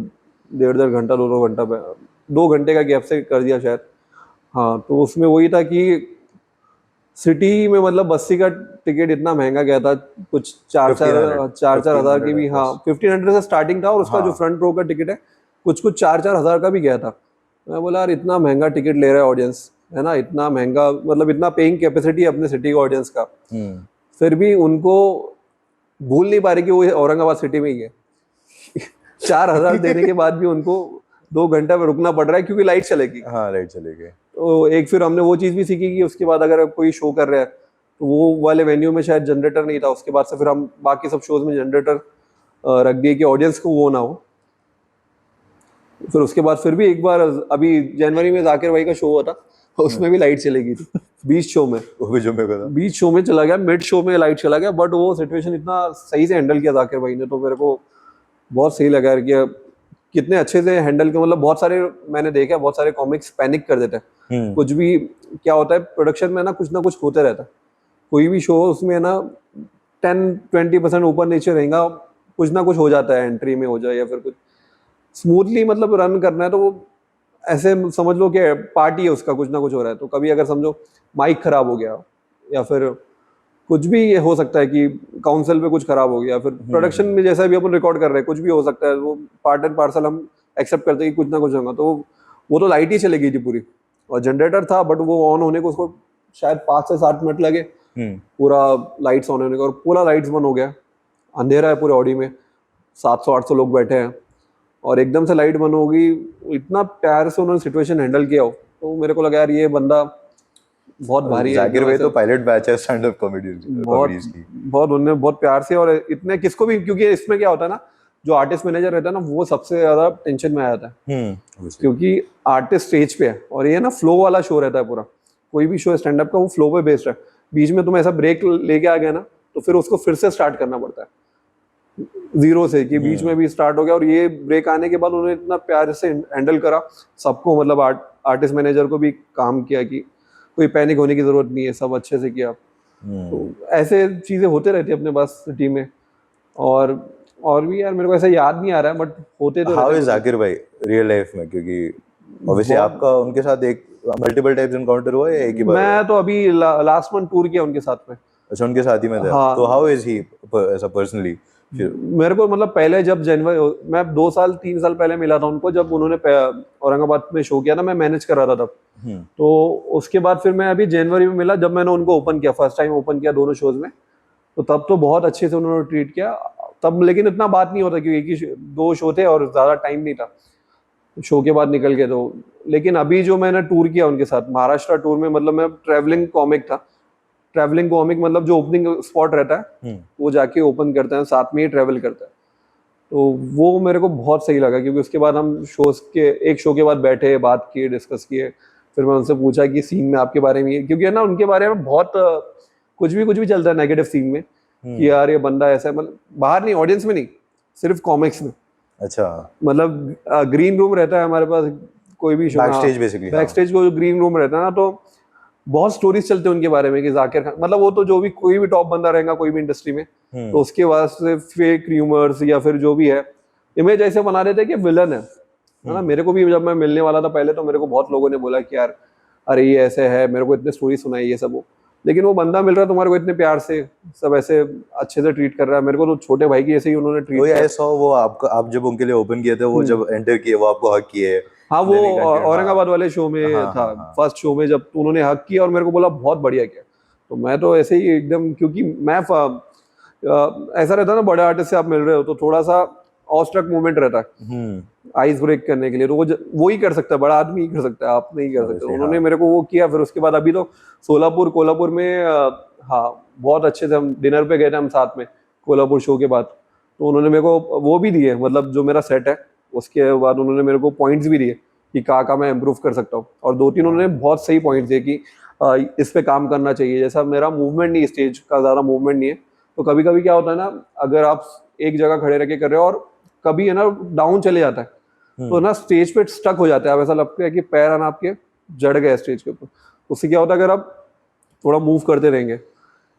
1.5 घंटा 2 घंटा पे, 2 घंटे का गैप से कर दिया शायद। हाँ, तो उसमें वही था कि सिटी में मतलब बस्सी का टिकट इतना महंगा गया था, कुछ 4-4 हज़ार की भी, हाँ 1500 से स्टार्टिंग था, और उसका जो फ्रंट रो का टिकट है कुछ 4-4 हज़ार का भी गया था। मैं बोला यार इतना महंगा टिकट ले रहा है ऑडियंस, है ना, इतना महंगा, मतलब इतना पेइंग कैपेसिटी अपने सिटी का ऑडियंस का, फिर भी उनको भूल नहीं पा रहे कि वो औरंगाबाद सिटी में ही है। 4 हज़ार देने के बाद भी उनको 2 घंटा में रुकना पड़ रहा है क्योंकि लाइट चलेगी। हाँ, लाइट चलेगी। तो एक फिर हमने वो चीज़ भी सीखी कि उसके बाद अगर कोई शो कर रहा है तो वो वाले वेन्यू में शायद जनरेटर नहीं था, उसके बाद से फिर हम बाकी सब शोज में जनरेटर रख दिए कि ऑडियंस को वो ना हो। फिर उसके बाद फिर भी एक बार अभी जनवरी में जाकिर भाई का शो हुआ था, उसमें भी लाइट चलेगी थी बीच शो में, वो भी जुम्मे को था। बीच शो में चला गया, मिड शो में लाइट चला गया, बट वो सिचुएशन इतना सही से हैंडल किया जाकिर भाई ने, तो मेरे को बहुत सही लगा यार कि कितने अच्छे से हैंडल किया। मतलब बहुत सारे मैंने देखा, बहुत सारे कॉमिक्स पैनिक कर देते हैं, कुछ भी क्या होता है प्रोडक्शन में ना कुछ होते रहता है, कोई भी शो उसमें ना 10-20% ऊपर नीचे रहेगा, कुछ ना कुछ हो जाता है, एंट्री में हो जाए या फिर कुछ स्मूथली मतलब रन करना है, तो वो ऐसे समझ लो कि पार्टी है उसका, कुछ ना कुछ हो रहा है। तो कभी अगर समझो माइक खराब हो गया या फिर कुछ भी ये हो सकता है कि काउंसिल पे कुछ खराब हो गया, फिर प्रोडक्शन में जैसा भी अपन रिकॉर्ड कर रहे हैं कुछ भी हो सकता है, वो पार्ट एंड पार्सल हम एक्सेप्ट करते हैं कि कुछ ना कुछ होगा। तो वो तो लाइट ही चलेगी थी पूरी, और जनरेटर था बट वो ऑन होने को उसको शायद 5 से 7 मिनट लगे पूरा लाइट्स ऑन होने को, और पूरा लाइट्स बंद हो गया, अंधेरा है पूरे ऑडी में, 700-800 लोग बैठे हैं, और एकदम से लाइट बंद होगी। इतना प्यार से उन्होंने सिचुएशन हैंडल किया हो, तो मेरे को लगा यार ये बंदा बहुत भारी है। जाकिर भाई तो पायलट बैच है स्टैंड अप कॉमेडीज की। बहुत उन्होंने बहुत प्यार से, और इतने किसको भी, क्योंकि इसमें क्या होता है ना, जो आर्टिस्ट मैनेजर रहता है ना वो सबसे ज्यादा टेंशन में आ जाता है, क्योंकि आर्टिस्ट स्टेज पे है और ये ना फ्लो वाला शो रहता है पूरा, कोई भी शो स्टैंड अप का वो फ्लो पे बेस्ड है, बीच में तुम ऐसा ब्रेक लेके आ गया ना तो फिर उसको फिर से स्टार्ट करना पड़ता है जीरो से, कि बीच में भी स्टार्ट हो गया, और ये ब्रेक आने के बाद उन्होंने इतना प्यार से हैंडल करा सबको, मतलब आर्टिस्ट मैनेजर को भी काम किया कि कोई पैनिक होने की जरूरत नहीं है, सब अच्छे से किया। तो ऐसे चीजें होते रहती है अपने पास टीम में, और भी यार मेरे को ऐसा याद नहीं आ रहा है, बट होते तो। हाउ इज जाकिर भाई रियल लाइफ में, क्योंकि ऑब्वियसली आपका उनके साथ एक मल्टीपल टाइप्स एनकाउंटर हुआ है एक ही बार? मैं तो अभी लास्ट मंथ टूर किया उनके साथ में। अच्छा, उनके साथ ही में था। हाँ। तो हाउ इज ही ऐसा पर्सनली, मेरे को मतलब पहले जब जनवरी मैं 2 साल 3 साल पहले मिला था उनको, जब उन्होंने औरंगाबाद में शो किया था, मैं मैनेज कर रहा था तब। तो उसके बाद फिर मैं अभी जनवरी में मिला, जब मैंने उनको ओपन किया, फर्स्ट टाइम ओपन किया दोनों शोज में। तो तब तो बहुत अच्छे से उन्होंने ट्रीट किया तब, लेकिन इतना बात नहीं होता क्योंकि एक ही 2 शो थे और ज़्यादा टाइम नहीं था शो के बाद निकल के। तो लेकिन अभी जो मैंने टूर किया उनके साथ महाराष्ट्र टूर में, मतलब मैं ट्रैवलिंग कॉमिक था। ट्रैवलिंग कॉमिक मतलब जो ओपनिंग स्पॉट रहता है वो जाके ओपन करते हैं, साथ में ही ट्रैवल करता है। तो वो मेरे को बहुत सही लगा, क्योंकि उसके बाद हम एक शो के बाद बैठे, बात किए, डिस्कस किए। फिर मैं उनसे पूछा कि सीन में आपके बारे में, क्योंकि है ना उनके बारे में बहुत कुछ भी चलता है नेगेटिव सीन में कि यार ये बंदा ऐसा है, मतलब बाहर नहीं, ऑडियंस में नहीं, सिर्फ कॉमिक्स में। अच्छा, मतलब ग्रीन रूम रहता है हमारे पास, कोई भी show backstage basically. Back stage को जो ग्रीन रूम रहता है ना, तो बहुत स्टोरीज चलते हैं उनके बारे में कि जाकिर खान, मतलब वो तो जो भी कोई भी टॉप बंदा रहेगा कोई भी इंडस्ट्री में, तो उसके वास्ते फेक र्यूमर्स या फिर जो भी है इमेज ऐसे बना देते हैं कि विलन है ना। मेरे को भी जब मैं मिलने वाला था पहले, तो मेरे को बहुत लोगों ने बोला कि यार अरे ये ऐसे है, मेरे को इतने स्टोरी सुनाई ये सब वो। लेकिन वो बंदा मिल रहा है तुम्हारे को इतने प्यार से, सब ऐसे अच्छे से ट्रीट कर रहा है। मेरे को तो छोटे भाई की ऐसे ही उन्होंने ट्रीट किया। आई सॉ वो आपको, आप जब उनके लिए ओपन किए थे, वो जब एंटर किए वो आपको हक किए। हाँ, वो मैंने कहा कि औरंगाबाद वाले शो में हाँ, था, हाँ। फर्स्ट शो में जब उन्होंने हक किया और मेरे को बोला बहुत बढ़िया किया। तो मैं तो ऐसे ही एकदम, क्योंकि मैं ऐसा रहता है ना, बड़े आर्टिस्ट से आप मिल रहे हो तो थोड़ा सा ऑस्ट्रक मोमेंट रहता है आइस ब्रेक करने के लिए। तो वो ही कर सकता है, बड़ा आदमी ही कर सकता है, आप नहीं कर सकते। Obviously, उन्होंने हाँ। मेरे को वो किया। फिर उसके बाद अभी तो सोलापुर कोल्हापुर में हाँ बहुत अच्छे से हम डिनर पे गए थे हम साथ में कोल्हापुर शो के बाद। तो उन्होंने मेरे को वो भी दिए, मतलब जो मेरा सेट है उसके बाद उन्होंने मेरे को पॉइंट्स भी दिए कि कहाँ मैं इम्प्रूव कर सकता हूँ। और 2-3 उन्होंने बहुत सही पॉइंट्स दिए कि इस पे काम करना चाहिए। जैसा मेरा मूवमेंट नहीं, स्टेज का ज़्यादा मूवमेंट नहीं है, तो कभी कभी क्या होता है ना, अगर आप एक जगह खड़े रह के कर रहे हो और कभी है ना डाउन चले जाता है, तो ना स्टेज पे स्टक हो जाता है, अब ऐसा लगता है कि पैर है ना आपके जड़ गए स्टेज के ऊपर। उससे क्या होता है, अगर आप थोड़ा मूव करते रहेंगे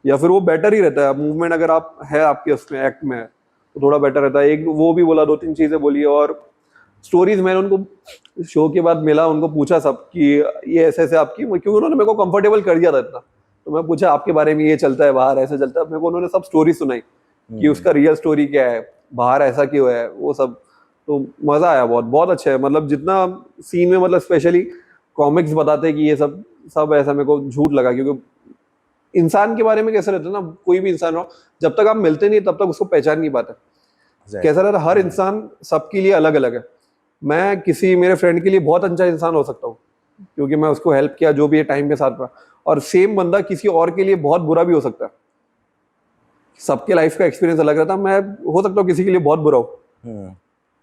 या फिर वो बेटर ही रहता है मूवमेंट, अगर आप है आपके उसमें एक्ट में है तो थोड़ा बेटर रहता है। एक वो भी बोला, 2-3 चीज़ें बोली। और स्टोरीज मैंने उनको शो के बाद मिला, उनको पूछा सब कि ये ऐसे ऐसे आपकी, क्योंकि उन्होंने मेरे को कंफर्टेबल कर दिया था इतना। तो मैं पूछा आपके बारे में, ये चलता है बाहर ऐसे चलता है, मेरे को उन्होंने सब स्टोरी सुनाई कि उसका रियल स्टोरी क्या है, बाहर ऐसा क्यों है, वो सब। तो मज़ा आया, बहुत बहुत अच्छा है। मतलब जितना सीन में, मतलब स्पेशली कॉमिक्स बताते हैं कि ये सब सब ऐसा, मेरे को झूठ लगा। क्योंकि इंसान के बारे में कैसे रहता है ना, कोई भी इंसान हो, जब तक आप मिलते नहीं तब तक उसको पहचान नहीं पाते। कैसा रहता है, हर इंसान सबके लिए अलग अलग है। मैं किसी मेरे फ्रेंड के लिए बहुत अच्छा इंसान हो सकता हूँ क्योंकि मैं उसको हेल्प किया जो भी है टाइम के साथ में, और सेम बंदा किसी और के लिए बहुत बुरा भी हो सकता है। सबके लाइफ का एक्सपीरियंस अलग रहता है। मैं हो सकता हूँ किसी के लिए बहुत बुरा हो,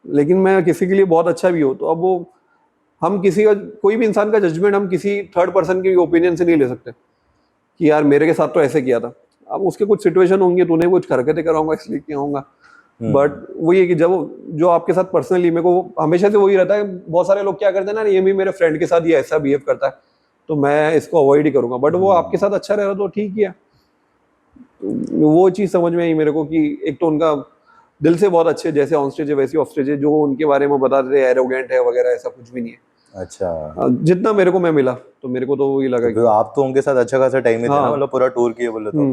लेकिन मैं किसी के लिए बहुत अच्छा भी हो। तो अब वो हम किसी का, कोई भी इंसान का जजमेंट हम किसी थर्ड पर्सन के ओपिनियन से नहीं ले सकते कि यार मेरे के साथ तो ऐसे किया था। अब उसके कुछ सिचुएशन होंगे तो उन्हें कुछ हरकतें कराऊंगा इसलिए किया होऊंगा। बट वही है कि जब जो आपके साथ पर्सनली, मेरे को हमेशा से वही रहता है। बहुत सारे लोग क्या करते हैं ना, ये भी मेरे फ्रेंड के साथ ये ऐसा बिहेव करता है तो मैं इसको अवॉइड ही करूंगा। बट वो आपके साथ अच्छा रह रहा तो ठीक ही है। तो वो चीज़ समझ में आई मेरे को कि एक तो उनका दिल से बहुत अच्छे, जैसे ऑन स्टेज है वैसे ऑफ स्टेज है। जो उनके बारे में बताते थे एरोगेंट है वगैरह, ऐसा कुछ भी नहीं है। अच्छा, जितना मेरे को मैं मिला तो मेरे को तो वही लगा तो आप तो उनके साथ अच्छा खासा टाइम में थे ना, हाँ। मतलब पूरा टूर किए बोले तो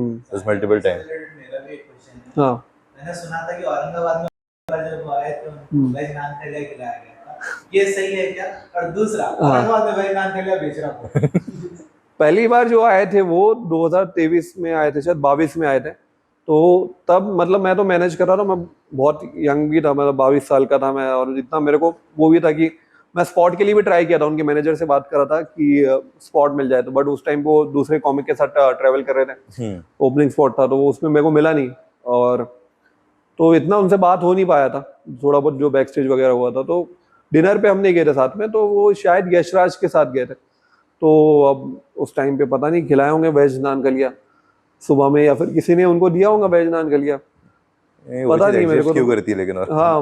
मल्टीपल टाइम। मेरा भी एक क्वेश्चन है। हाँ, मैंने सुना था कि औरंगाबाद में जब आए तो वेज नान खलिया खिलाया गया था, ये सही है क्या? और दूसरा, औरंगाबाद में वेज नान खलिया बेच रहा हूँ। पहली बार जो आए थे वो 2023 में आए थे, शायद 22 में आए थे। तो तब मतलब मैं तो मैनेज कर रहा था, मैं बहुत यंग भी था, मतलब 22 साल का था मैं। और इतना मेरे को वो भी था कि मैं स्पॉट के लिए भी ट्राई किया था, उनके मैनेजर से बात करा था कि स्पॉट मिल जाए तो। बट उस टाइम वो दूसरे कॉमिक के साथ ट्रैवल कर रहे थे, ओपनिंग स्पॉट था, तो वो उसमें मेरे को मिला नहीं। और तो इतना उनसे बात हो नहीं पाया था, थोड़ा बहुत जो बैक स्टेज वगैरह हुआ था। तो डिनर पे हम नहीं गए थे साथ में, तो वो शायद यशराज के साथ गए थे। तो अब उस टाइम पे पता नहीं खिलाए होंगे वेज नान खलिया सुबह में, या फिर किसी ने उनको दिया होगा वेज नान खलिया, पता नहीं मेरे को क्यों तो। करती है लेकिन। और हाँ,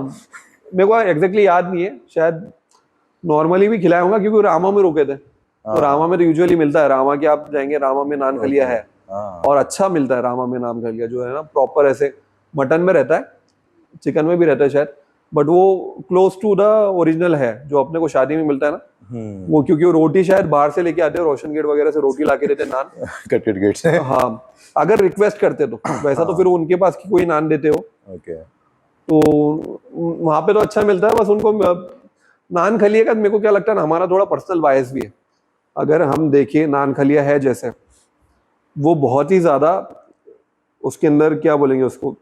मेरे को एग्जैक्टली याद नहीं है, शायद नॉर्मली भी खिलाया होगा क्योंकि रामा में रुके थे। तो रामा में तो यूजुअली मिलता है, रामा के आप जाएंगे रामा में नान खलिया है, और अच्छा मिलता है रामा में नान खलिया, जो है ना प्रॉपर ऐसे मटन में रहता है, चिकन में भी रहता है शायद, बट वो क्लोज टू द ओरिजिनल है जो अपने को शादी में मिलता है ना वो। क्योंकि वो रोटी शायद बाहर से लेके आते हैं, रोशन गेट वगैरह से रोटी लाके देते हैं, नान कट गेट से। हाँ, अगर रिक्वेस्ट करते तो। वैसा तो फिर उनके पास की कोई नान देते हो, ओके। तो वहाँ पे तो अच्छा मिलता है, बस उनको नान खलिया का मेरे को क्या लगता है ना, हमारा थोड़ा पर्सनल बायस भी है। अगर हम देखिए नान खलिया है जैसे, वो बहुत ही ज़्यादा, उसके अंदर क्या बोलेंगे उसको,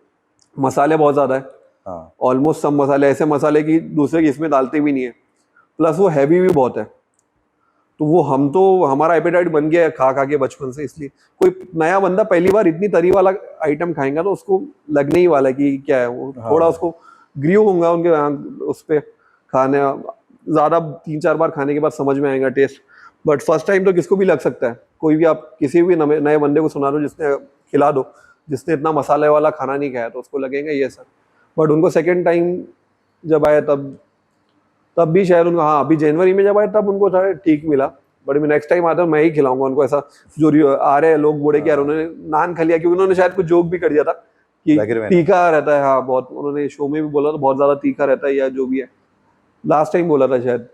मसाले बहुत ज़्यादा है। हाँ। ऑलमोस्ट सब मसाले, ऐसे मसाले की दूसरे की इसमें डालते भी नहीं है। प्लस वो हैवी भी बहुत है। तो वो हम तो, हमारा एपेटाइट बन गया है खा खा के बचपन से, इसलिए कोई नया बंदा पहली बार इतनी तरी वाला आइटम खाएगा तो उसको लगने ही वाला है कि क्या है वो, थोड़ा हाँ। उसको ग्रीव होगा उनके यहाँ उस पे खाने, ज़्यादा 3-4 बार खाने के बाद समझ में आएगा टेस्ट। बट फर्स्ट टाइम तो किसको भी लग सकता है, कोई भी आप किसी भी नए बंदे को सुना दो, जिसने खिला दो, जिसने इतना मसाले वाला खाना नहीं खाया, तो उसको लगेगा ये सर। बट उनको सेकेंड टाइम जब आया तब भी शायद उनको, हाँ अभी जनवरी में जब आए तब उनको थोड़ा ठीक मिला। बट मैं नेक्स्ट टाइम आता हूँ मैं ही खिलाऊंगा उनको, ऐसा जो आ रहे हैं लोग बूढ़े के यार, उन्होंने नान खा लिया, क्योंकि उन्होंने शायद कुछ जोक भी कर दिया था कि जाकिर भाई ने। तीखा रहता है, हाँ बहुत, उन्होंने शो में भी बोला था बहुत ज्यादा तीखा रहता है या जो भी है, लास्ट टाइम बोला था शायद।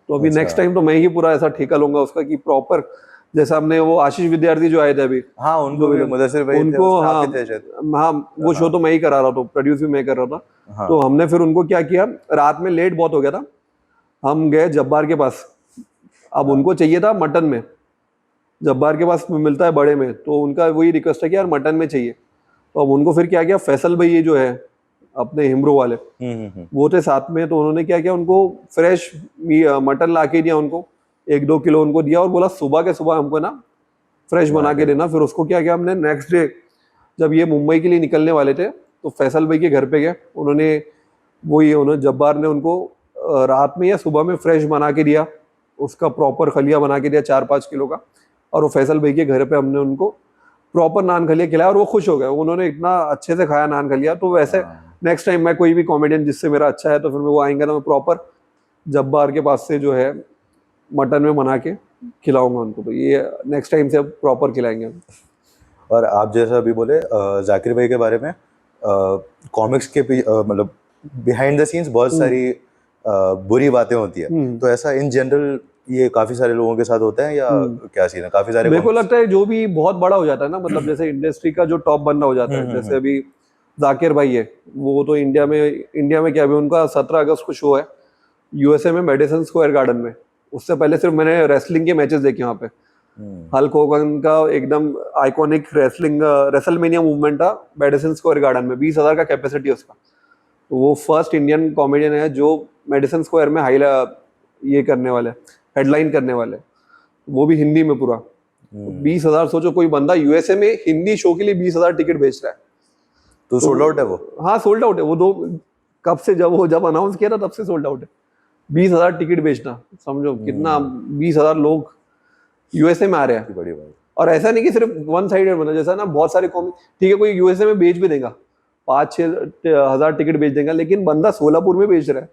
तो अभी नेक्स्ट अच्छा। टाइम तो मैं ही पूरा ऐसा ठेका लूंगा उसका कि प्रॉपर, जैसा हमने वो आशीष विद्यार्थी जो आए थे अभी, हाँ, उनको जो भी विलन, मुदस्सिर भाई थे, उनको, उसमें आप हाँ ही थे शायद। हाँ वो शो हाँ। तो मैं ही करा रहा था, प्रोड्यूस भी मैं कर रहा था। हाँ। तो हमने फिर उनको क्या किया, रात में लेट बहुत हो गया था, हम गए जब्बार के पास। अब हाँ। उनको चाहिए था मटन में, जब्बार के पास मिलता है बड़े में, तो उनका वही रिक्वेस्ट है कि यार मटन में चाहिए। तो अब उनको फिर क्या किया, फैसल भाई ये जो है अपने हिमरो वाले, वो थे साथ में, तो उन्होंने क्या किया, उनको फ्रेश मटन ला के दिया उनको, 1-2 किलो उनको दिया और बोला सुबह के सुबह हमको ना फ्रेश बना के देना। फिर उसको क्या किया हमने, नेक्स्ट डे जब ये मुंबई के लिए निकलने वाले थे, तो फैसल भाई के घर पे गए, उन्होंने जब्बार ने उनको रात में या सुबह में फ्रेश बना के दिया, उसका प्रॉपर खलिया बना के दिया 4-5 किलो का। और वो फैसल भाई के घर पे हमने उनको प्रॉपर नान खलिया खिलाया और वो खुश हो गए, उन्होंने इतना अच्छे से खाया नान खलिया। तो वैसे हाँ। नेक्स्ट टाइम मैं कोई भी कॉमेडियन जिससे मेरा अच्छा है, तो फिर मैं वो आएंगे ना, मैं प्रॉपर जब्बार के पास से जो है मटन में बना के खिलाऊंगा उनको। तो ये नेक्स्ट टाइम से अब प्रॉपर खिलाएंगे हम। और आप जैसा अभी बोले जाकिर भाई के बारे में, कॉमिक्स के मतलब बिहाइंड द सीन्स बहुत सारी बुरी बातें होती है, तो ऐसा इन जनरल ये काफी सारे लोगों के साथ होता है या क्या सीन है? काफी सारे मेरे को comics- लगता है जो भी बहुत बड़ा हो जाता है ना, मतलब जैसे इंडस्ट्री का जो टॉप बंदा हो जाता है, जैसे अभी जाकिर भाई है, वो तो इंडिया में क्या, अभी उनका 17 अगस्त को शो है यूएसए में, मेडिसन स्क्वायर गार्डन में। उससे पहले सिर्फ मैंने रेसलिंग के मैचेस देखे वहाँ पे। हल्क होगन का एकदम आइकॉनिक रेसलमेनिया मूवमेंट था मेडिसन स्क्वायर गार्डन में, 20,000 का कैपेसिटी है उसका। तो वो फर्स्ट इंडियन कॉमेडियन है जो मेडिसन स्क्वायर में ये करने वाले, हेडलाइन करने वाले, वो भी हिंदी में पूरा। 20,000, सोचो कोई बंदा यूएसए में हिंदी शो के लिए 20,000 टिकट बेच रहा है। तो सोल्ड आउट है वो? हाँ सोल्ड आउट है वो, कब से, जब अनाउंस किया था तब से सोल्ड आउट है। 20,000 टिकट बेचना, समझो कितना, 20,000 लोग यूएसए में आ रहे हैं। बड़ी बात। और ऐसा नहीं कि सिर्फ वन साइडेड बना, जैसा ना बहुत सारे कॉमिक, ठीक है कोई यूएसए में बेच भी देगा, 5-6 हज़ार टिकट बेच देगा, लेकिन बंदा सोलापुर में बेच रहा है,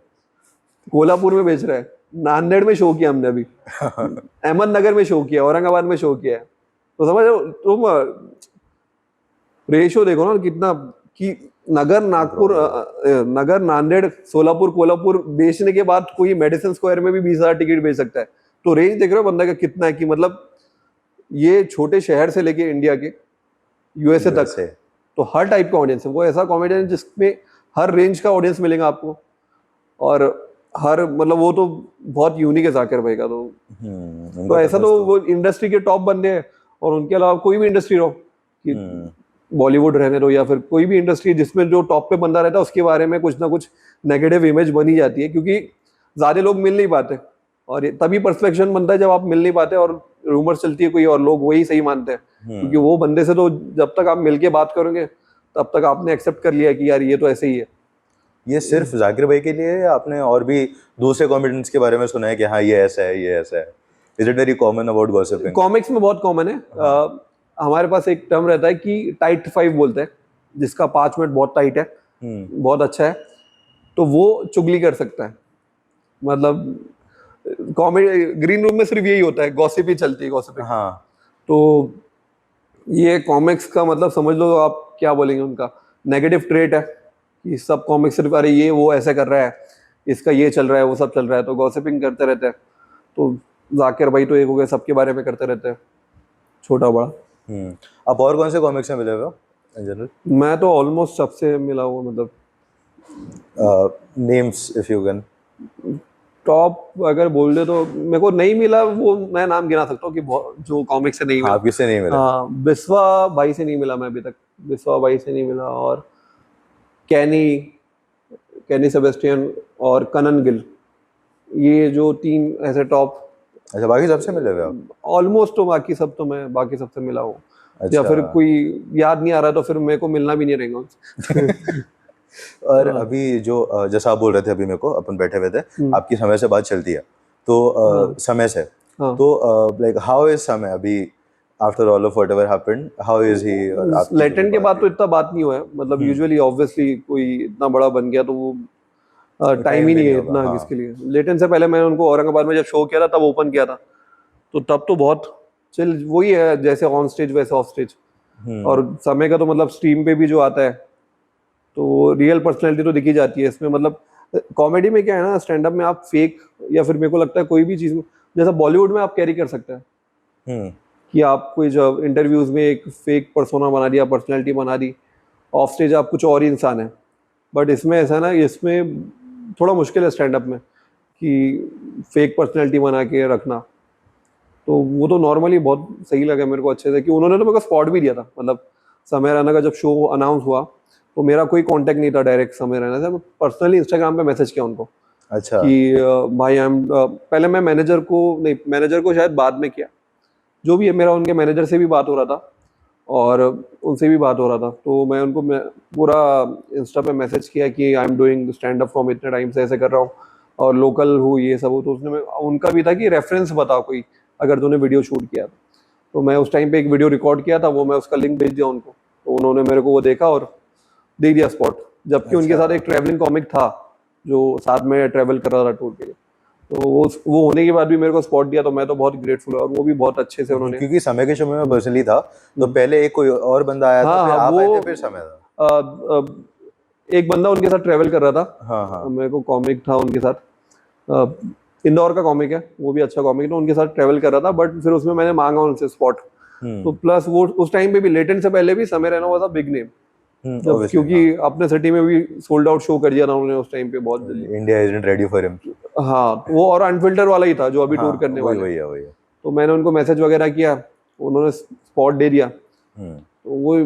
कोल्हापुर में बेच रहा है, नांदेड़ में शो किया हमने अभी, अहमदनगर में शो किया, औरंगाबाद में शो किया है। तो समझ तुम रेशियो देखो ना कितना, कि नगर नांदेड़ सोलापुर कोल्हापुर बेचने के बाद कोई मेडिसन स्क्वायर में भी 20,000 टिकट बेच सकता है। तो रेंज देख रहे हो बंदा का कितना है, कि मतलब ये छोटे शहर से लेके इंडिया के यूएसए तक, USA तो हर टाइप का ऑडियंस है। वो ऐसा कॉमेडियन है जिसमें हर रेंज का ऑडियंस मिलेगा आपको, और हर मतलब वो तो बहुत यूनिक है जाकिर भाई का। तो उनका ऐसा तो वो इंडस्ट्री के टॉप बंदे हैं, और उनके अलावा कोई भी इंडस्ट्री रहो, कि बॉलीवुड रहने दो या फिर कोई भी इंडस्ट्री जिसमें जो टॉप पे बंदा रहता है, उसके बारे में कुछ ना कुछ नेगेटिव इमेज बनी जाती है, क्योंकि ज्यादा लोग मिल नहीं पाते, और तभी परसेप्शन बनता है जब आप मिल नहीं पाते और रूमर चलती है कोई और लोग वही सही मानते हैं। क्योंकि वो बंदे से तो जब तक आप मिलके बात करोगे तब तक आपने एक्सेप्ट कर लिया कि यार ये तो ऐसे ही है। ये सिर्फ जाकिर भाई के लिए है या आपने और भी दूसरे कॉमेडियंस के बारे में सुना है कि हाँ ये ऐसा है, ये ऐसा है? Is it very common about gossiping? Comics में बहुत कॉमन है। हमारे पास एक टर्म रहता है कि टाइट 5 बोलते हैं, जिसका 5 मिनट बहुत टाइट है, बहुत अच्छा है, तो वो चुगली कर सकता है। मतलब कॉमेडी ग्रीन रूम में सिर्फ यही होता है, गॉसिप ही चलती है, गॉसिपिंग। हाँ। तो ये कॉमिक्स का मतलब समझ लो आप क्या बोलेंगे, उनका नेगेटिव ट्रेट है कि सब कॉमिक्स सिर्फ अरे ये वो ऐसे कर रहा है, इसका ये चल रहा है, वो सब चल रहा है, तो गॉसिपिंग करते रहते हैं। तो जाकिर भाई तो एक हो गए, सबके बारे में करते रहते हैं, छोटा बड़ा। आप और कौन से कॉमिक्स में मिले हुए हो इन जनरल? मैं तो ऑलमोस्ट सबसे मिला हूँ, मतलब names if you can. Top अगर बोल दे तो मेरे को नहीं मिला, वो मैं नाम गिना सकता हूँ कि जो कॉमिक से नहीं हाँ, मिला। किससे नहीं मिला? हाँ, बिस्वा भाई से नहीं मिला मैं अभी तक, बिस्वा भाई से नहीं मिला, और कैनी कैनी सेबेस्टियन और कनन गिल, ये जो 3 ऐसे टॉप। अच्छा, बाकी सबसे मिले हुए आप? ऑलमोस्ट तो बाकी सब तो मैं बाकी सबसे मिला हूँ, या अच्छा। फिर कोई याद नहीं आ रहा तो फिर मेरे को मिलना भी नहीं रहेगा उनसे। और हाँ। अभी जो जैसा आप बोल रहे थे अभी, मेरे को अपन बैठे हुए थे, हम्म। आपकी समय से बात चलती है तो हाँ। समय से, हाँ। तो लाइक हाउ इज समय अभी after all of whatever happened, how is he? और आपकी जो भी लेटेंट के बात बाद थी। तो इतना बात नहीं हुआ है, मतलब यूजुअली ऑब्वियसली कोई इतना बड़ा बन गया तो वो टाइम टाइम ही भी नहीं नहीं है होगा, इतना हाँ। किसके लिए। लेटेंट से पहले मैंने उनको औरंगाबाद में जब शो किया था तब ओपन किया था, तो तब तो बहुत चिल वही है, जैसे ऑन स्टेज वैसे ऑफ स्टेज। और समय का तो मतलब स्ट्रीम पे भी जो आता है तो रियल पर्सनैलिटी तो दिखी जाती है इसमें। मतलब कॉमेडी में क्या है ना, स्टैंड अप में आप फेक, या फिर मेरे को लगता है कोई भी चीज़ जैसा बॉलीवुड में आप कैरी कर सकते हैं हम्म। कि आप कोई जब इंटरव्यूज में एक फेक पर्सोना बना दिया, पर्सनैलिटी बना दी, ऑफ स्टेज आप कुछ और ही इंसान है। बट इसमें ऐसा है ना, इसमें थोड़ा मुश्किल है स्टैंड अप में कि फेक पर्सनैलिटी बना के रखना। तो वो तो नॉर्मली बहुत सही लगा मेरे को अच्छे से कि उन्होंने तो मेरे को स्पॉट भी दिया था। मतलब समय रैना का जब शो अनाउंस हुआ तो मेरा कोई कांटेक्ट नहीं था डायरेक्ट समय रैना से, पर्सनली इंस्टाग्राम पे मैसेज किया उनको अच्छा। कि भाई आई एम, पहले मैं मैनेजर को नहीं, मैनेजर को शायद बाद में किया, जो भी है, मेरा उनके मैनेजर से भी बात हो रहा था और उनसे भी बात हो रहा था। तो मैं उनको पूरा इंस्टा पे मैसेज किया कि I am doing stand up from इतने टाइम से, ऐसे कर रहा हूँ और लोकल हूँ ये सब हो। तो उसने उनका भी था कि रेफरेंस बताओ कोई अगर तूने वीडियो शूट किया तो मैं उस टाइम पे एक वीडियो रिकॉर्ड किया था, वो मैं उसका लिंक भेज दिया उनको, तो उन्होंने मेरे को वो देखा और दे दिया स्पॉट। जबकि उनके अच्छा। साथ एक ट्रैवलिंग कॉमिक था जो साथ में ट्रैवल कर रहा था टूर के लिए, तो वो होने के बाद भी मेरे को स्पॉट दिया, तो मैं तो बहुत ग्रेटफुल हूँ। और वो भी बहुत अच्छे से उन्होंने। क्योंकि समय के शो में मैं पर्सनली था, तो पहले एक कोई और बंदा आया था, हाँ फिर हाँ, आप आए थे, वो फिर समय था। एक बंदा उनके साथ ट्रैवल कर रहा था, हाँ हाँ। मेरे को कॉमिक था उनके साथ, इंदौर का कॉमिक है, वो भी अच्छा कॉमिक है, तो उनके साथ ट्रैवल कर रहा था। बट फिर उसमें मैंने मांगा उनसे स्पॉट, तो प्लस वो उस टाइम पे भी लेटेंट से पहले भी समय रहना हुआ था बिग नेम, जब ऑब्वियसली, क्योंकि हाँ। अपने सिटी में भी सोल्ड आउट शो कर दिया था उन्होंने उस टाइम पे बहुत जल्दी। India isn't ready for him. हाँ, तो वो और अनफिल्टर वाला ही था जो अभी हाँ, टूर करने वही वाले हैं। वही है, वही है। तो मैंने उनको मैसेज वगैरह किया, उन्होंने स्पॉट दे दिया। हम्म। तो वो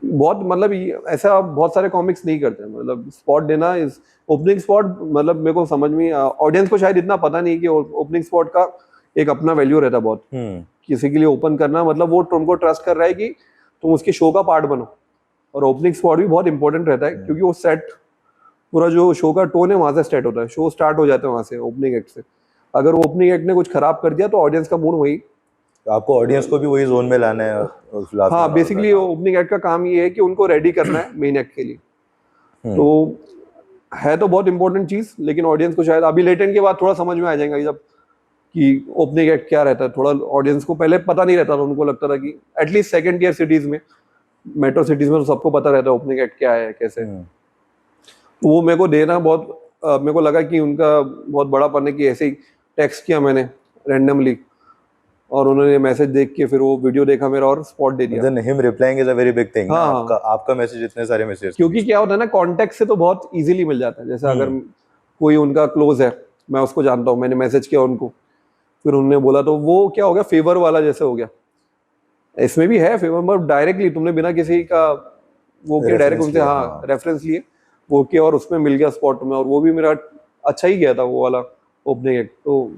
बहुत, मतलब ऐसा बहुत सारे कॉमिक्स नहीं करते, मतलब स्पॉट देना इस ओपनिंग स्पॉट, मतलब मेरे को समझ में, ऑडियंस को शायद इतना पता नहीं कि ओपनिंग स्पॉट का एक अपना वैल्यू रहता है बहुत। किसी के लिए ओपन करना मतलब वो तुमको ट्रस्ट कर रहा है कि तुम उसके शो का पार्ट बनो। और ओपनिंग स्पॉट भी बहुत इंपॉर्टेंट रहता है क्योंकि वो सेट, पूरा जो शो का टोन है वहां से स्टार्ट होता है, शो स्टार्ट हो जाता है वहां से ओपनिंग एक्ट से। अगर ओपनिंग एक्ट ने कुछ खराब कर दिया तो ऑडियंस का मूड वही। तो आपको ऑडियंस को भी वही जोन में लाना है उस लास्ट हाँ, में। बेसिकली ओपनिंग एक्ट का काम ये है कि उनको रेडी करना है मेन एक्ट के लिए। तो है तो बहुत इंपॉर्टेंट चीज, लेकिन ऑडियंस को शायद अभी लेटेंट के बाद थोड़ा समझ में आ जाएगा जब कि ओपनिंग एक्ट क्या रहता है। थोड़ा ऑडियंस को पहले पता नहीं रहता था, उनको लगता था कि एटलीस्ट सेकंड टियर सिटीज में, मेट्रो सिटीज में तो सबको पता रहता है ओपनिंग एक्ट क्या है कैसे। तो वो मेरे को देना बहुत, मेरे को लगा कि उनका बहुत बड़ापन है कि ऐसे ही टेक्स्ट किया मैंने रैंडमली और उन्होंने मैसेज देख के फिर वो वीडियो देखा मेरा और स्पॉट दे दिया। Than him replying is a very big thing ना। हाँ आपका हाँ, आपका मैसेज इतने सारे मैसेज क्योंकि क्या होता है ना, कॉन्टेक्ट से तो बहुत इजीली मिल जाता है। जैसे अगर कोई उनका क्लोज है, मैं उसको जानता हूँ, मैंने मैसेज किया उनको, फिर उन्होंने बोला, तो वो क्या हो गया, फेवर वाला जैसे हो गया। इसमें भी है फेवर, मतलब डायरेक्टली तुमने बिना किसी का वो किया, डायरेक्ट रेफरेंस उनसे लिया, हाँ हाँ। रेफरेंस लिए, वो किया और उसमें मिल गया स्पॉट में। और वो भी मेरा अच्छा ही गया था वो वाला ओपनिंग एक्ट, तो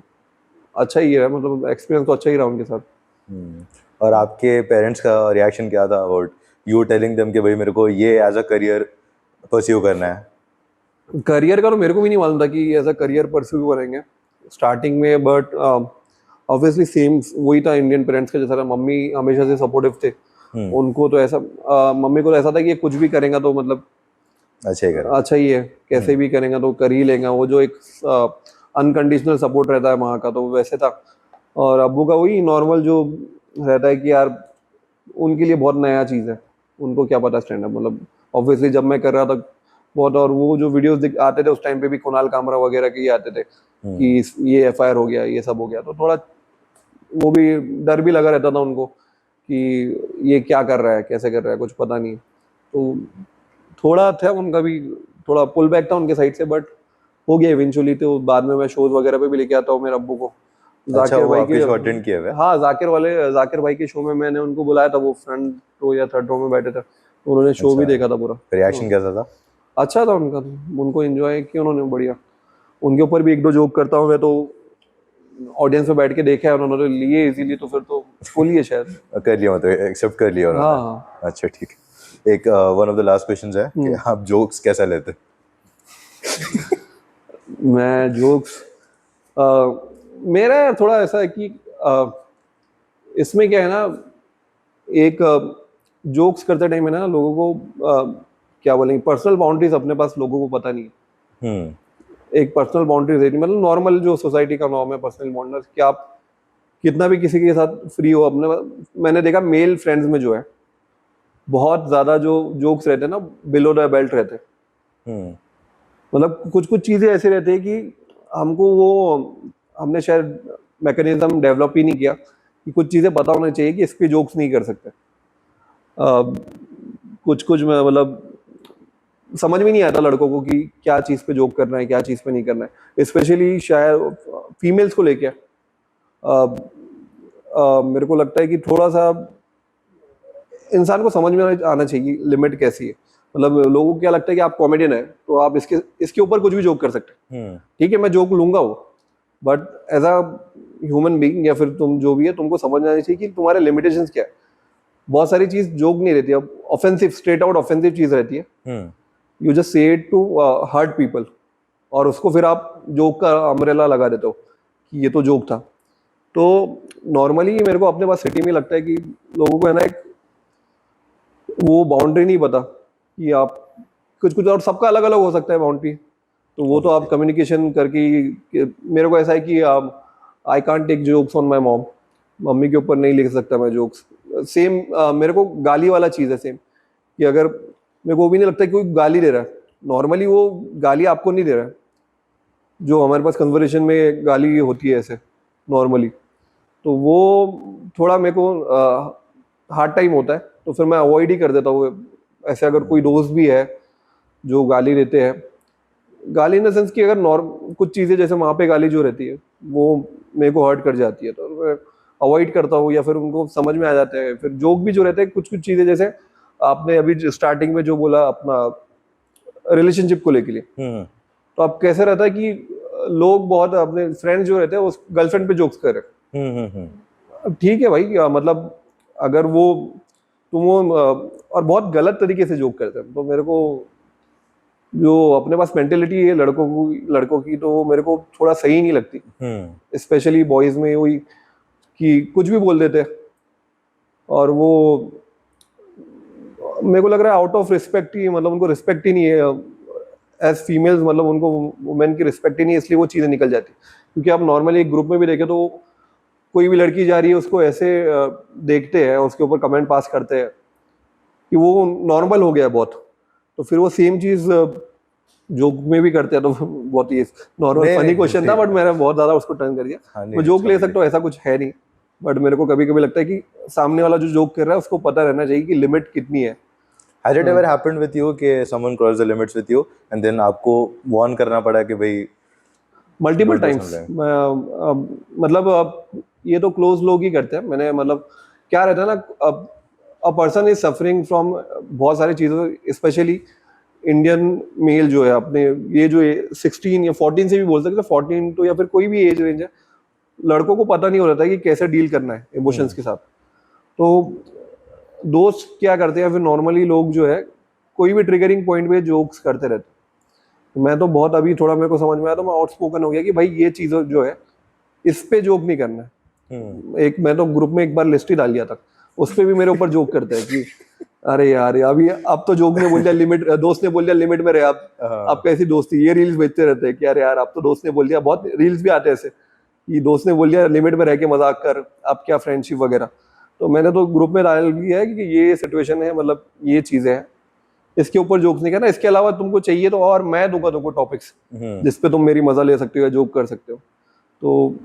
अच्छा ही है, मतलब एक्सपीरियंस तो अच्छा ही रहा उनके साथ। और आपके पेरेंट्स का रिएक्शन क्या था अबाउट यू टेलिंग देम कि भाई मेरे को ये एज अ करियर परस्यू करना है? करियर का तो मेरे को भी नहीं मालूम था कि ऐसा करियर परस्यू करेंगे स्टार्टिंग में, बट ऑब्वियसली सेम वही था इंडियन पेरेंट्स का जैसा था। मम्मी हमेशा से सपोर्टिव थे, उनको तो ऐसा, मम्मी को तो ऐसा था कि ये कुछ भी करेगा तो मतलब अच्छा ही करें। अच्छा ही है, कैसे भी करेगा तो कर ही लेगा। वो जो एक अनकंडीशनल सपोर्ट रहता है माँ का, तो वैसे था। और अब्बू का वही नॉर्मल जो रहता है कि यार उनके लिए बहुत नया चीज़ है, उनको क्या पता स्टैंड अप, मतलब ऑब्वियसली जब मैं कर रहा था बहुत, और वो जो वीडियोस आते थे उस टाइम पे भी कुणाल कामरा वगैरह के ही आते थे कि ये एफआईआर हो गया, ये सब हो गया, तो थोड़ा वो भी डर भी लगा रहता था उनको कि ये क्या कर रहा है, कैसे कर रहा है, कुछ पता नहीं। तो थोड़ा था उनका भी, थोड़ा पुल बैक था उनके साइड से, बट हो गया इवेंचुअली। तो बाद में मैं शोज वगैरह पे भी लेके आता हूँ मेरे अब्बू को। अच्छा, जाकिर वो भाई आपके के, शो अटेंड किए हुए हैं? हाँ जाकिर भाई के शो में मैंने उनको बुलाया था, वो फ्रंट रो या थर्ड रो में बैठे थे, तो उन्होंने शो भी अच्छा, देखा था पूरा। रिएक्शन कैसा था? अच्छा था उनका, उनको एंजॉय किया उन्होंने बढ़िया। उनके ऊपर भी एक दो जोक करता हूँ मैं, तो ऑडियंस में बैठ के देखा है उन्होंने, लिए इजीली, तो फिर तो फुल ही है शायद। कर लिया, मतलब एक्सेप्ट कर लिया उन्होंने। हाँ। अच्छा, ठीक है। एक one of the last questions है कि आप जोक्स कैसा लेते? मैं जोक्स, मेरा यार थोड़ा ऐसा है कि इसमें क्या है ना, एक जोक्स करते टाइम है ना, लोगों को क्या बोलेंगे, पर्सनल बाउंड्रीज अपने पास लोगों को पता नहीं है। हम्म। एक पर्सनल बाउंड्रीज रहती है, मतलब नॉर्मल जो सोसाइटी का नॉर्म है पर्सनल बाउंड्रीज, कि आप कितना भी किसी के साथ फ्री हो अपने। मैंने देखा मेल फ्रेंड्स में जो है बहुत ज्यादा जो जोक्स रहते हैं ना, बिलो द बेल्ट रहते हैं। हम्म। मतलब कुछ कुछ चीजें ऐसी रहती है कि हमको वो, हमने शायद मैकेनिज्म डेवलप ही नहीं किया कि कुछ चीजें पता होना चाहिए कि इस पे जोक्स नहीं कर सकते। कुछ कुछ में मतलब समझ में नहीं आता लड़कों को कि क्या चीज पे जोक करना है, क्या चीज पे नहीं करना है, स्पेशली शायद फीमेल्स को लेके। मेरे को लगता है कि थोड़ा सा इंसान को समझ में आना चाहिए लिमिट कैसी है। मतलब लोगों को क्या लगता है कि आप कॉमेडियन है तो आप इसके इसके ऊपर कुछ भी जोक कर सकते हैं। ठीक है, मैं जोक लूंगा वो, but as a human being या फिर तुम जो भी है, तुमको समझ में आना चाहिए कि तुम्हारे लिमिटेशंस क्या है। बहुत सारी चीज जोक नहीं रहती, अब ऑफेंसिव, स्ट्रेट आउट ऑफेंसिव चीज रहती है। Hmm. You just say it to hurt people, और उसको फिर आप जोक का अम्ब्रेला लगा देते हो कि ये तो जोक था। तो नॉर्मली मेरे को अपने पास सिटी में लगता है कि लोगों को है ना एक वो बाउंड्री नहीं पता कि आप कुछ कुछ, और सबका अलग अलग हो सकता है बाउंड्री, तो वो तो आप कम्युनिकेशन करके मेरे को ऐसा है कि I can't take jokes on my mom. मम्मी के ऊपर नहीं लिख सकता मैं जोक्स। सेम मेरे को गाली वाला चीज़ है सेम, कि अगर मेरे को वो भी नहीं लगता कि कोई गाली दे रहा है, नॉर्मली वो गाली आपको नहीं दे रहा है, जो हमारे पास कन्वर्सेशन में गाली होती है ऐसे नॉर्मली, तो वो थोड़ा मेरे को हार्ड टाइम होता है, तो फिर मैं अवॉइड ही कर देता हूँ ऐसे। अगर कोई दोस्त भी है जो गाली देते हैं, गाली इन द सेंस कि अगर नॉर्म कुछ चीज़ें जैसे वहाँ पे गाली जो रहती है वो मेरे को हर्ट कर जाती है, तो मैं अवॉइड करता हूँ, या फिर उनको समझ में आ जाते हैं। फिर जोक भी जो रहते हैं, कुछ कुछ चीज़ें जैसे आपने अभी स्टार्टिंग में जो बोला अपना रिलेशनशिप को लेके लिए, हम्म। तो अब कैसे रहता है कि लोग बहुत अपने फ्रेंड्स जो रहते हैं उस गर्लफ्रेंड पे जोक्स कर रहे हैं। अब ठीक है भाई, मतलब अगर वो तुम वो और बहुत गलत तरीके से जोक करते हैं, तो मेरे को जो अपने पास मेंटेलिटी है लड़कों की, तो वो मेरे को थोड़ा सही नहीं लगती। स्पेशली बॉयज में वही कि कुछ भी बोल देते हैं, और वो मेरे को लग रहा है आउट ऑफ रिस्पेक्ट ही, मतलब उनको रिस्पेक्ट ही नहीं है एज फीमेल्स, मतलब उनको वुमेन की रिस्पेक्ट ही नहीं है, इसलिए वो चीज़ें निकल जाती। क्योंकि आप नॉर्मली एक ग्रुप में भी देखें तो कोई भी लड़की जा रही है उसको ऐसे देखते हैं, उसके ऊपर कमेंट पास करते हैं कि वो नॉर्मल हो गया है बहुत, तो फिर वो सेम चीज़ जोक में भी करते हैं, तो बहुत ही नॉर्मल नहीं, फनी नहीं, क्वेश्चन था, बट मैंने बहुत ज़्यादा उसको टर्न कर दिया। हाँ, नहीं, मैं जोक ले समझ सकता हूँ, ऐसा कुछ है नहीं, बट मेरे को कभी कभी लगता है कि सामने वाला जो जोक कर रहा है उसको पता रहना चाहिए कि लिमिट कितनी है। Has it ever happened with you कि someone crossed the limits with you and then आपको warn करना पड़ा कि भाई multiple don't do times, something? मतलब अब ये तो क्लोज लोग ही करते हैं। मैंने मतलब क्या रहता है ना, अब a person is suffering from बहुत सारी चीज़ों, स्पेशली इंडियन मेल जो है अपने, ये जो 16 या 14 से भी बोल सकते हैं, 14 तो, या फिर कोई भी एज रेंज है, लड़कों को पता नहीं हो रहता है कि कैसे डील करना है इमोशंस के साथ। तो दोस्त क्या करते हैं, फिर नॉर्मली लोग जो है कोई भी ट्रिगरिंग पॉइंट पे जोक्स करते रहते हैं। मैं तो बहुत अभी थोड़ा मेरे को समझ में आया, तो मैं आउटस्पोकन हो गया कि भाई ये चीज़ जो है इस पे जोक नहीं करना है। एक मैं तो ग्रुप में एक बार लिस्ट ही डाल दिया था, उस पे भी मेरे ऊपर जोक करते हैं कि अरे यार अभी अब तो जोक ने बोल दिया लिमिट, दोस्त ने बोल दिया लिमिट में रहे आप कैसी दोस्ती, ये रील्स भेजते रहते हैं कि अरे यार अब तो दोस्त ने बोल दिया, बहुत रील्स भी आते हैं ऐसे कि दोस्त ने बोल दिया लिमिट में रह के मजाक कर, अब क्या फ्रेंडशिप वगैरह। तो मैंने तो ग्रुप में डाल दिया है कि ये सिचुएशन है, मतलब ये चीज़ें हैं, इसके ऊपर जोक्स नहीं करना। इसके अलावा तुमको चाहिए तो और मैं दूंगा तुमको टॉपिक्स जिस पे तुम मेरी मजा ले सकते हो या जोक कर सकते हो। तो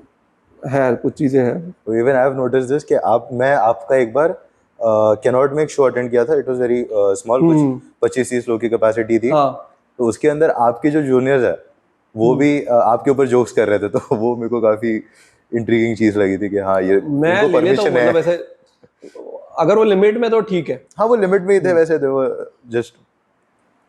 है कुछ चीज़ें हैं। Even I have notice this कि मैं आपका एक बार कैनॉट में एक शो अटेंड किया था, इट वाज वेरी स्मॉल, कुछ 25-30 लोग की कैपेसिटी थी। हाँ तो उसके अंदर आपके जो जूनियर्स है वो भी आपके ऊपर जोक्स कर रहे थे, तो वो मेरे को काफी इंट्रीगिंग चीज लगी थी कि हाँ ये मैं इनको ले लेता हूँ, परमिशन है। मतलब ऐसे अगर वो लिमिट में तो ठीक है। हाँ वो लिमिट में ही थे वैसे, थे वो just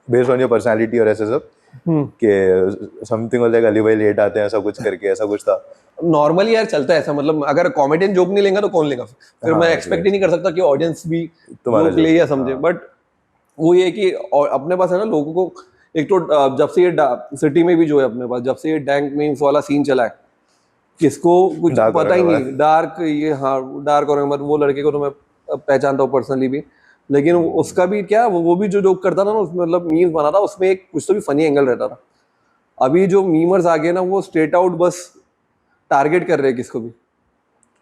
based on your personality और ऐसे सब कि समथिंग लाइक अली भाई लेट आते हैं ऐसा कुछ करके, ऐसा कुछ था। नॉर्मली यार चलता है ऐसा, मतलब अगर कॉमेडियन जोक नहीं लेगा तो कौन लेगा फिर? हाँ, मैं एक्सपेक्ट ही नहीं कर सकता कि ऑडियंस भी तुम्हारा जोक ले joke, या समझे। हाँ। बट वो ये कि और अपने पास है ना लोगों को, एक तो जब से ये सिटी में भी जो है अपने पास, जब से ये डैंक मीम्स वाला सीन चला है, किसको कुछ Dark पता ही औरंगाबाद। नहीं। डार्क ये, हाँ डार्क औरंगाबाद, वो लड़के को तो मैं पहचानता हूँ पर्सनली भी, लेकिन उसका भी क्या, वो भी जो जोक करता था ना उसमें, मतलब मीम्स बनाता, उसमें एक कुछ तो भी फनी एंगल रहता था। अभी जो मीमर्स आ गए ना, वो स्ट्रेट आउट बस टारगेट कर रहे हैं किसको भी,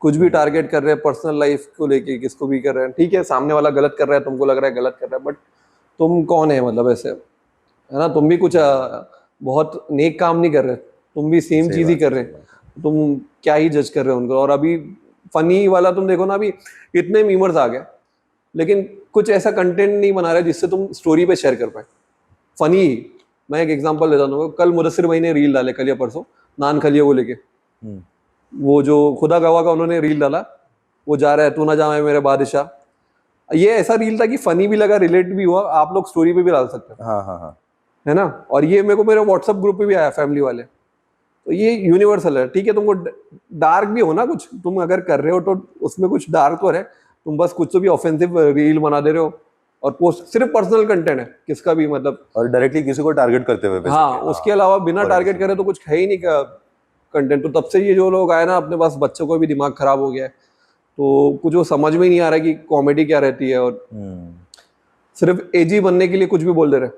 कुछ भी टारगेट कर रहे हैं, पर्सनल लाइफ को लेके किसको भी कर रहे हैं। ठीक है, सामने वाला गलत कर रहा है, तुमको लग रहा है गलत कर रहा है, बट तुम कौन है, मतलब ऐसे है ना, तुम भी कुछ बहुत नेक काम नहीं कर रहे, तुम भी सेम सही चीज ही बात कर है, रहे, सही बात है। तुम क्या ही जज कर रहे हो उनको। और अभी फनी वाला तुम देखो ना, अभी इतने मीमर्स आ गए, लेकिन कुछ ऐसा कंटेंट नहीं बना रहे जिससे तुम स्टोरी पे शेयर कर पाए फनी। मैं एक एग्जांपल देता हूँ, कल मुदस्सिर भाई ने रील डाले, कल या परसों, नान खलिया को लेके, हम्म, वो जो खुदा गवाह का उन्होंने रील डाला, वो जा रहा है तू ना जाए मेरे बादशाह। ये ऐसा रील था कि फनी भी लगा, रिलेट भी हुआ, आप लोग स्टोरी पे भी डाल सकते हो, हाँ हाँ हाँ। है ना। और ये मेरे को मेरे व्हाट्सएप ग्रुप पे भी आया, फैमिली वाले। तो ये यूनिवर्सल है। ठीक है, तुमको डार्क भी हो ना कुछ, तुम अगर कर रहे हो तो उसमें कुछ डार्क तो है, तुम बस कुछ तो भी ऑफेंसिव रील बना दे रहे हो और पोस्ट, सिर्फ पर्सनल कंटेंट है किसका भी, मतलब और डायरेक्टली किसी को टारगेट करते हुए हाँ, बेसिकली, उसके अलावा बिना टारगेट करे तो कुछ है ही नहीं का कंटेंट। तो तब से ये जो लोग आए ना, अपने पास बच्चों को भी दिमाग खराब हो गया है, तो कुछ वो समझ में ही नहीं आ रहा है कि कॉमेडी क्या रहती है, और सिर्फ एजी बनने के लिए कुछ भी बोल दे रहे हैं।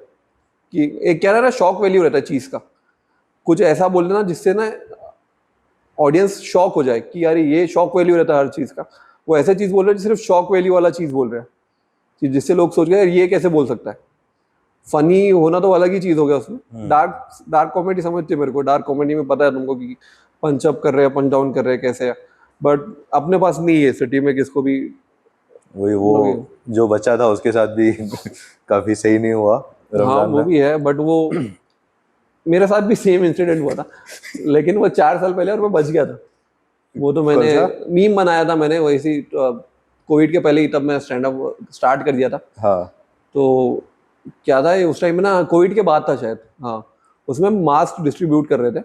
कि एक क्या ना शॉक वैल्यू रहता है चीज का, कुछ ऐसा बोल देना जिससे ना ऑडियंस शॉक हो जाए कि यार ये शॉक वैल्यू रहता है हर चीज का। वो ऐसे चीज बोल रहे हैं सिर्फ शॉक वैल्यू वाला चीज बोल रहे हैं, कि जिससे लोग सोच गए यार ये कैसे बोल सकता है। फनी होना तो अलग ही चीज हो गया उसमें। डार्क कॉमेडी समझते मेरे को, डार्क कॉमेडी में पता है तुमको कि पंच अप कर रहे हैं, पंच डाउन कर रहे हैं कैसे है, बट अपने पास नहीं है सिटी में किसको भी। वही वो जो बच्चा था उसके साथ भी काफी सही नहीं हुआ हाँ रमजान वो में। भी है, बट वो मेरे साथ भी सेम इंसिडेंट हुआ था, लेकिन वो 4 साल पहले और मैं बच गया था। वो तो मैंने कौन सा? मीम बनाया था मैंने, वैसी कोविड के पहले ही, तब मैं स्टैंड अप स्टार्ट कर दिया था। हाँ तो क्या था ये, उस टाइम में ना कोविड के बाद था शायद, हाँ, उसमें मास्क डिस्ट्रीब्यूट कर रहे थे,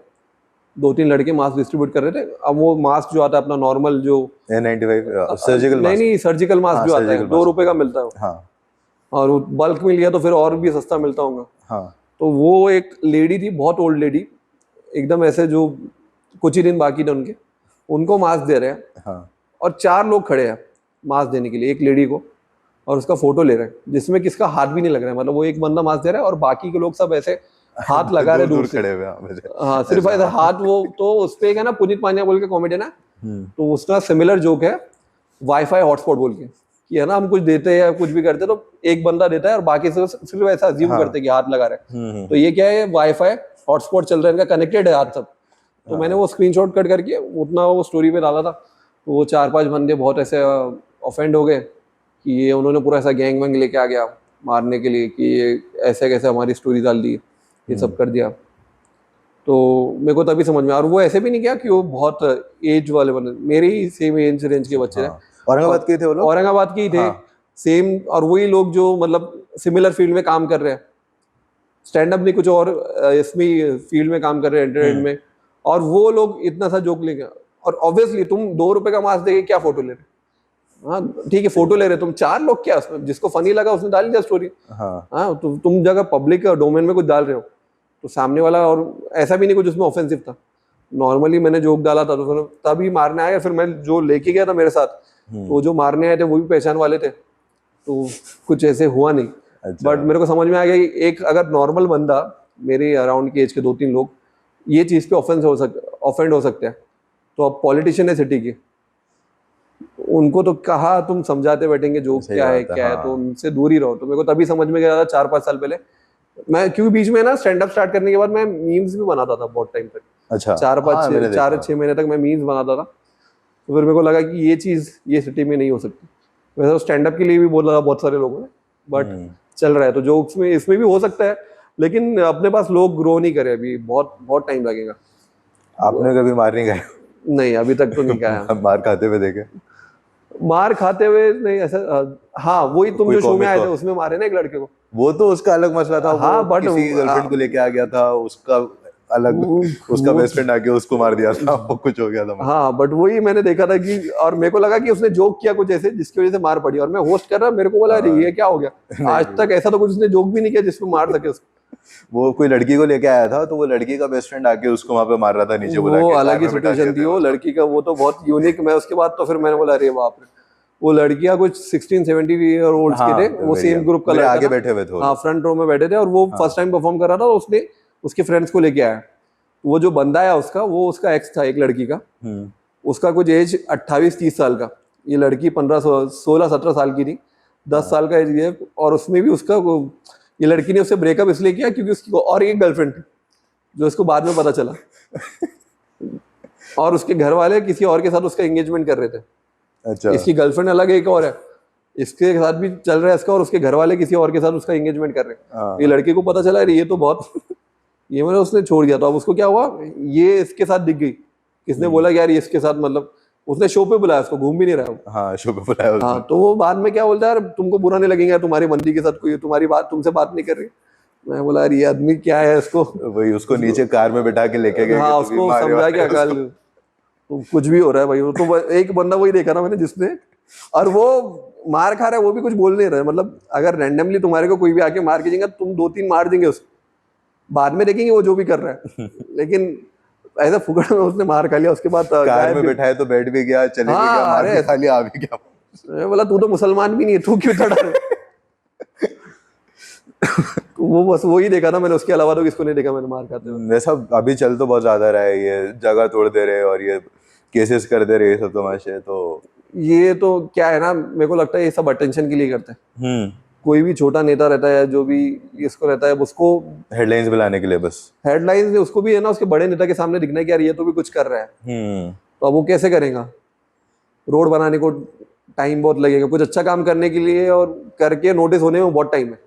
2-3 लड़के मास्क डिस्ट्रीब्यूट कर रहे थे। अब वो मास्क जो आता है अपना नॉर्मल जो N95 सर्जिकल नहीं मास्क। नहीं, सर्जिकल मास्क हाँ जो आता है सर्जिकल 2 रुपए मास्क। का मिलता है वो, हाँ और वो बल्क में लिया तो फिर और भी सस्ता मिलता होगा। हाँ तो वो एक लेडी थी, बहुत ओल्ड लेडी, एकदम ऐसे जो कुछ ही दिन बाकी थे उनके, उनको मास्क दे रहे हैं, हाँ। और 4 लोग खड़े हैं मास्क देने के लिए एक लेडी को, और उसका फोटो ले रहे हैं जिसमें किसका हाथ भी नहीं लग रहा है। मतलब वो एक बंदा मास्क दे रहा है और बाकी के लोग सब ऐसे हाथ लगा रहे दूर दूर से, खड़े हुए, हाँ, मुझे हाँ सिर्फ ऐसा हाथ। वो तो उस पे एक है ना, पुनीत पानिया बोल के कॉमेडियन है, तो उसका सिमिलर जोक है वाईफाई हॉटस्पॉट बोल के, कि है ना हम कुछ देते हैं या कुछ भी करते हैं तो एक बंदा देता है और बाकी से सिर्फ ऐसा अज्यूम करते हैं कि हाथ लगा रहे हैं। तो ये क्या है, वाईफाई हॉटस्पॉट चल रहा है, इनका कनेक्टेड है हाथ सब। तो मैंने वो स्क्रीनशॉट कट करके उतना वो स्टोरी पे डाला था। तो वो 4-5 बंदे बहुत ऐसे ऑफेंड हो गए कि ये उन्होंने पूरा ऐसा गैंग वैंग लेके आ गया मारने के लिए, कि ये ऐसे कैसे हमारी स्टोरी डाल दी, ये सब कर दिया। तो मेरे को तभी समझ में, और वो ऐसे भी नहीं किया कि वो बहुत एज वाले बने, मेरे ही सेम एज रेंज के बच्चे थे, हाँ। औरंगाबाद के थे वो लोग। औरंगाबाद के ही थे, हाँ। सेम। और वही लोग जो मतलब सिमिलर फील्ड में काम कर रहे हैं, स्टैंड अप नहीं कुछ और, इसमें फील्ड में काम कर रहे हैं, एंटरटेनमेंट में, और वो लोग इतना सा जोक लेंगे। और ऑब्वियसली तुम 2 रुपए का मास्क देके क्या फोटो ले रहे, हाँ ठीक है फोटो ले रहे, तुम 4 लोग क्या, उसमें जिसको फनी लगा उसने डाल दिया स्टोरी। हाँ हाँ, तो तुम जगह पब्लिक डोमेन में कुछ डाल रहे हो, तो सामने वाला, और ऐसा भी नहीं कुछ उसमें ऑफेंसिव था, नॉर्मली मैंने जोक डाला था, तो फिर तभी मारने आया। फिर मैं जो लेके गया था मेरे साथ, तो जो मारने आए थे वो भी पहचान वाले थे, तो कुछ ऐसे हुआ नहीं। अच्छा। बट मेरे को समझ में आ गया कि एक अगर नॉर्मल बंदा, मेरे अराउंड की एज के 2-3 लोग ये चीज़ पे ऑफेंड हो सकते हैं, तो अब पॉलिटिशियन है सिटी के, उनको तो कहा तुम समझाते बैठेंगे जोक सही क्या है बात है, क्या है, हाँ। तो उनसे दूर ही रहो। तो मेरे को तभी समझ में गया था 4-5 साल पहले। मैं क्योंकि बीच में ना स्टैंड अप स्टार्ट करने के बाद मैं मीम्स भी बनाता था बहुत टाइम तक, अच्छा। 4-5 मैंने देखा। 4-6 महीने तक मैं मीम्स बनाता था। तो फिर मेरे को लगा कि ये चीज़ ये सिटी में नहीं हो सकती, वैसे स्टैंड अप के लिए भी बोला बहुत सारे लोगों ने, बट चल रहा है। तो जोक्स में इसमें भी हो सकता है, लेकिन अपने पास लोग ग्रो नहीं करे अभी, बहुत बहुत टाइम लगेगा। आपने कभी मार नहीं खाया? नहीं, अभी तक तो नहीं खाया। मार खाते हुए देखे? मार खाते हुए नहीं ऐसा। हाँ, वही तुम कोई जो शो में comic आए को? थे उसमें मारे ना एक लड़के को। वो तो उसका अलग मसला था। हाँ, वो but किसी गर्लफ्रेंड को लेके आ गया था, उसका अलग, उसका वो- बेस्ट फ्रेंड आके उसको मार दिया था, वो कुछ हो गया था। हाँ, बट वही मैंने देखा था कि, और मेरे को लगा कि उसने जोक किया कुछ ऐसे जिसकी वजह से मार पड़ी, और मैं होस्ट कर रहा, मेरे को बोला अरे ये क्या हो गया। आज तक ऐसा तो कुछ उसने जोक भी नहीं किया जिसमें मार सके उसको। वो कोई लड़की को लेके आया था, तो वो लड़की का बेस्ट फ्रेंड आके उसको वहां पे मार रहा था, नीचे बुला वो के अलग कार ही में बिठा सिचुएशन के। थी वो लड़की का, वो तो बहुत यूनिक। मैं उसके बाद तो फिर मैंने बोला अरे बाप रे, वो लड़कियां कुछ 16-17 ईयर ओल्ड के थे, वो very सेम young। ग्रुप का मेरे लड़का आगे था। बैठे हुए थे वो हाँ, लोग। फ्रंट रो में बैठे थे, और वो फर्स्ट टाइम परफॉर्म कर रहा था, उसने उसके फ्रेंड्स को लेके आया। वो जो बंदा है उसका, वो उसका एक्स था एक लड़की का। उसका कुछ एज 28-30 साल का, ये लड़की 16-17 साल की थी, 10 साल का एज ये। और उसमें भी उसका ये लड़की ने उससे ब्रेकअप इसलिए किया क्योंकि उसकी और एक गर्लफ्रेंड थी, जो उसको बाद में पता चला। और उसके घर वाले किसी और के साथ उसका एंगेजमेंट कर रहे थे। अच्छा। इसकी गर्लफ्रेंड अलग एक और है, इसके साथ भी चल रहा है इसका, और उसके घर वाले किसी और के साथ उसका एंगेजमेंट कर रहे हैं। हाँ। ये लड़के को पता चला अरे ये तो बहुत ये मतलब उसने छोड़ दिया। तो अब उसको क्या हुआ, ये इसके साथ दिख गई, किसने बोला कि यार ये इसके साथ, मतलब उसने शो पे बुलाया उसको, घूम भी नहीं रहा वो। हाँ, शो पे बुलाया उसने। हाँ, तो वो बाद में क्या बोलता है, यार तुमको बुरा नहीं लगेगा तुम्हारी बंदी के साथ कोई तुम्हारी बात, तुमसे बात नहीं कर रही। मैं बोला यार ये आदमी क्या है, इसको वही उसको नीचे कार में बिठा के लेके गए हाँ कि तू भी उसको मारे समझा वाले के उसको। अकाल तो कुछ भी हो रहा है भाई। वो तो एक बंदा वही देखा ना मैंने जिसने, और वो मार खा रहा है, वो भी कुछ बोल नहीं रहा है। मतलब अगर रैंडमली तुम्हारे को कोई भी आके मार के जाएगा, तुम 2-3 मार देंगे उसको, बाद में देखेंगे वो जो भी कर रहा है। लेकिन ऐसा फुकड़ में उसने मार खा लिया, उसके बाद कार गायब में भी। बिठाए तो बैठ भी गया, चले भी हाँ, गया, मार अरे। भी खा लिया, आ भी गया। मैं बोला तू तो मुसलमान भी नहीं है, तू क्यों चढ़ा रहा है? वो बस वही देखा था मैंने, उसके अलावा तो किसको नहीं देखा मैंने मार खाते हुए। वैसा अभी चल तो बहुत ज्यादा रहा है, ये जगह तोड़ दे रहे और ये केसेस कर दे रहे, ये सब तमाशे। तो ये तो क्या है ना, मेरे को लगता है ये सब अटेंशन के लिए करते हैं। कोई भी छोटा नेता रहता है, जो भी इसको रहता है, उसको हेडलाइंस बुलाने के लिए बस। हेडलाइंस, उसको भी है ना उसके बड़े नेता के सामने दिखना है कि यार ये तो भी कुछ कर रहा है। तो अब वो कैसे करेगा? रोड बनाने को टाइम बहुत लगेगा, कुछ अच्छा काम करने के लिए और करके नोटिस होने में बहुत टाइम है।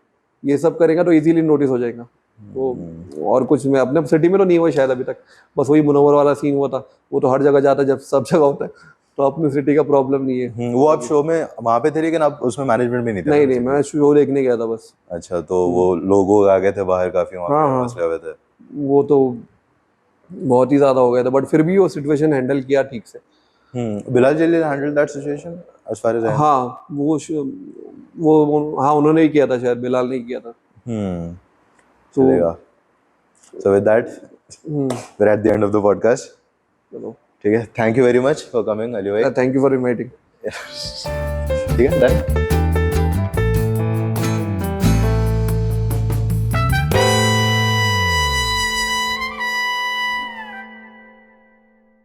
ये सब करेगा तो इजीली नोटिस हो जाएगा। तो और कुछ में अपने सिटी में तो नहीं हुआ शायद अभी तक, बस वही मुनव्वर वाला सीन हुआ था। वो तो हर जगह जाता है, जब सब जगह होता है, तो अपनी सिटी का प्रॉब्लम नहीं है। वो आप शो में वहां पे थे, लेकिन आप उसमें मैनेजमेंट भी नहीं थे? नहीं, मैं शो देखने गया था बस। अच्छा, तो वो लोग आ गए थे बाहर काफी, वहां हाँ, पे हाँ। मसले हुए थे। वो तो बहुत ही ज्यादा हो गया था, बट फिर भी वो सिचुएशन हैंडल किया ठीक से। Bilal Jalil handle that situation as far as I. हाँ, हाँ उन्होंने ही किया था शायद, बिलाल ने किया था। तो चलेगा। So with that, we're at the end of the podcast. चलो, ठीक है, thank you very much for coming Ali भाई। Thank you for inviting. ठीक है, डन।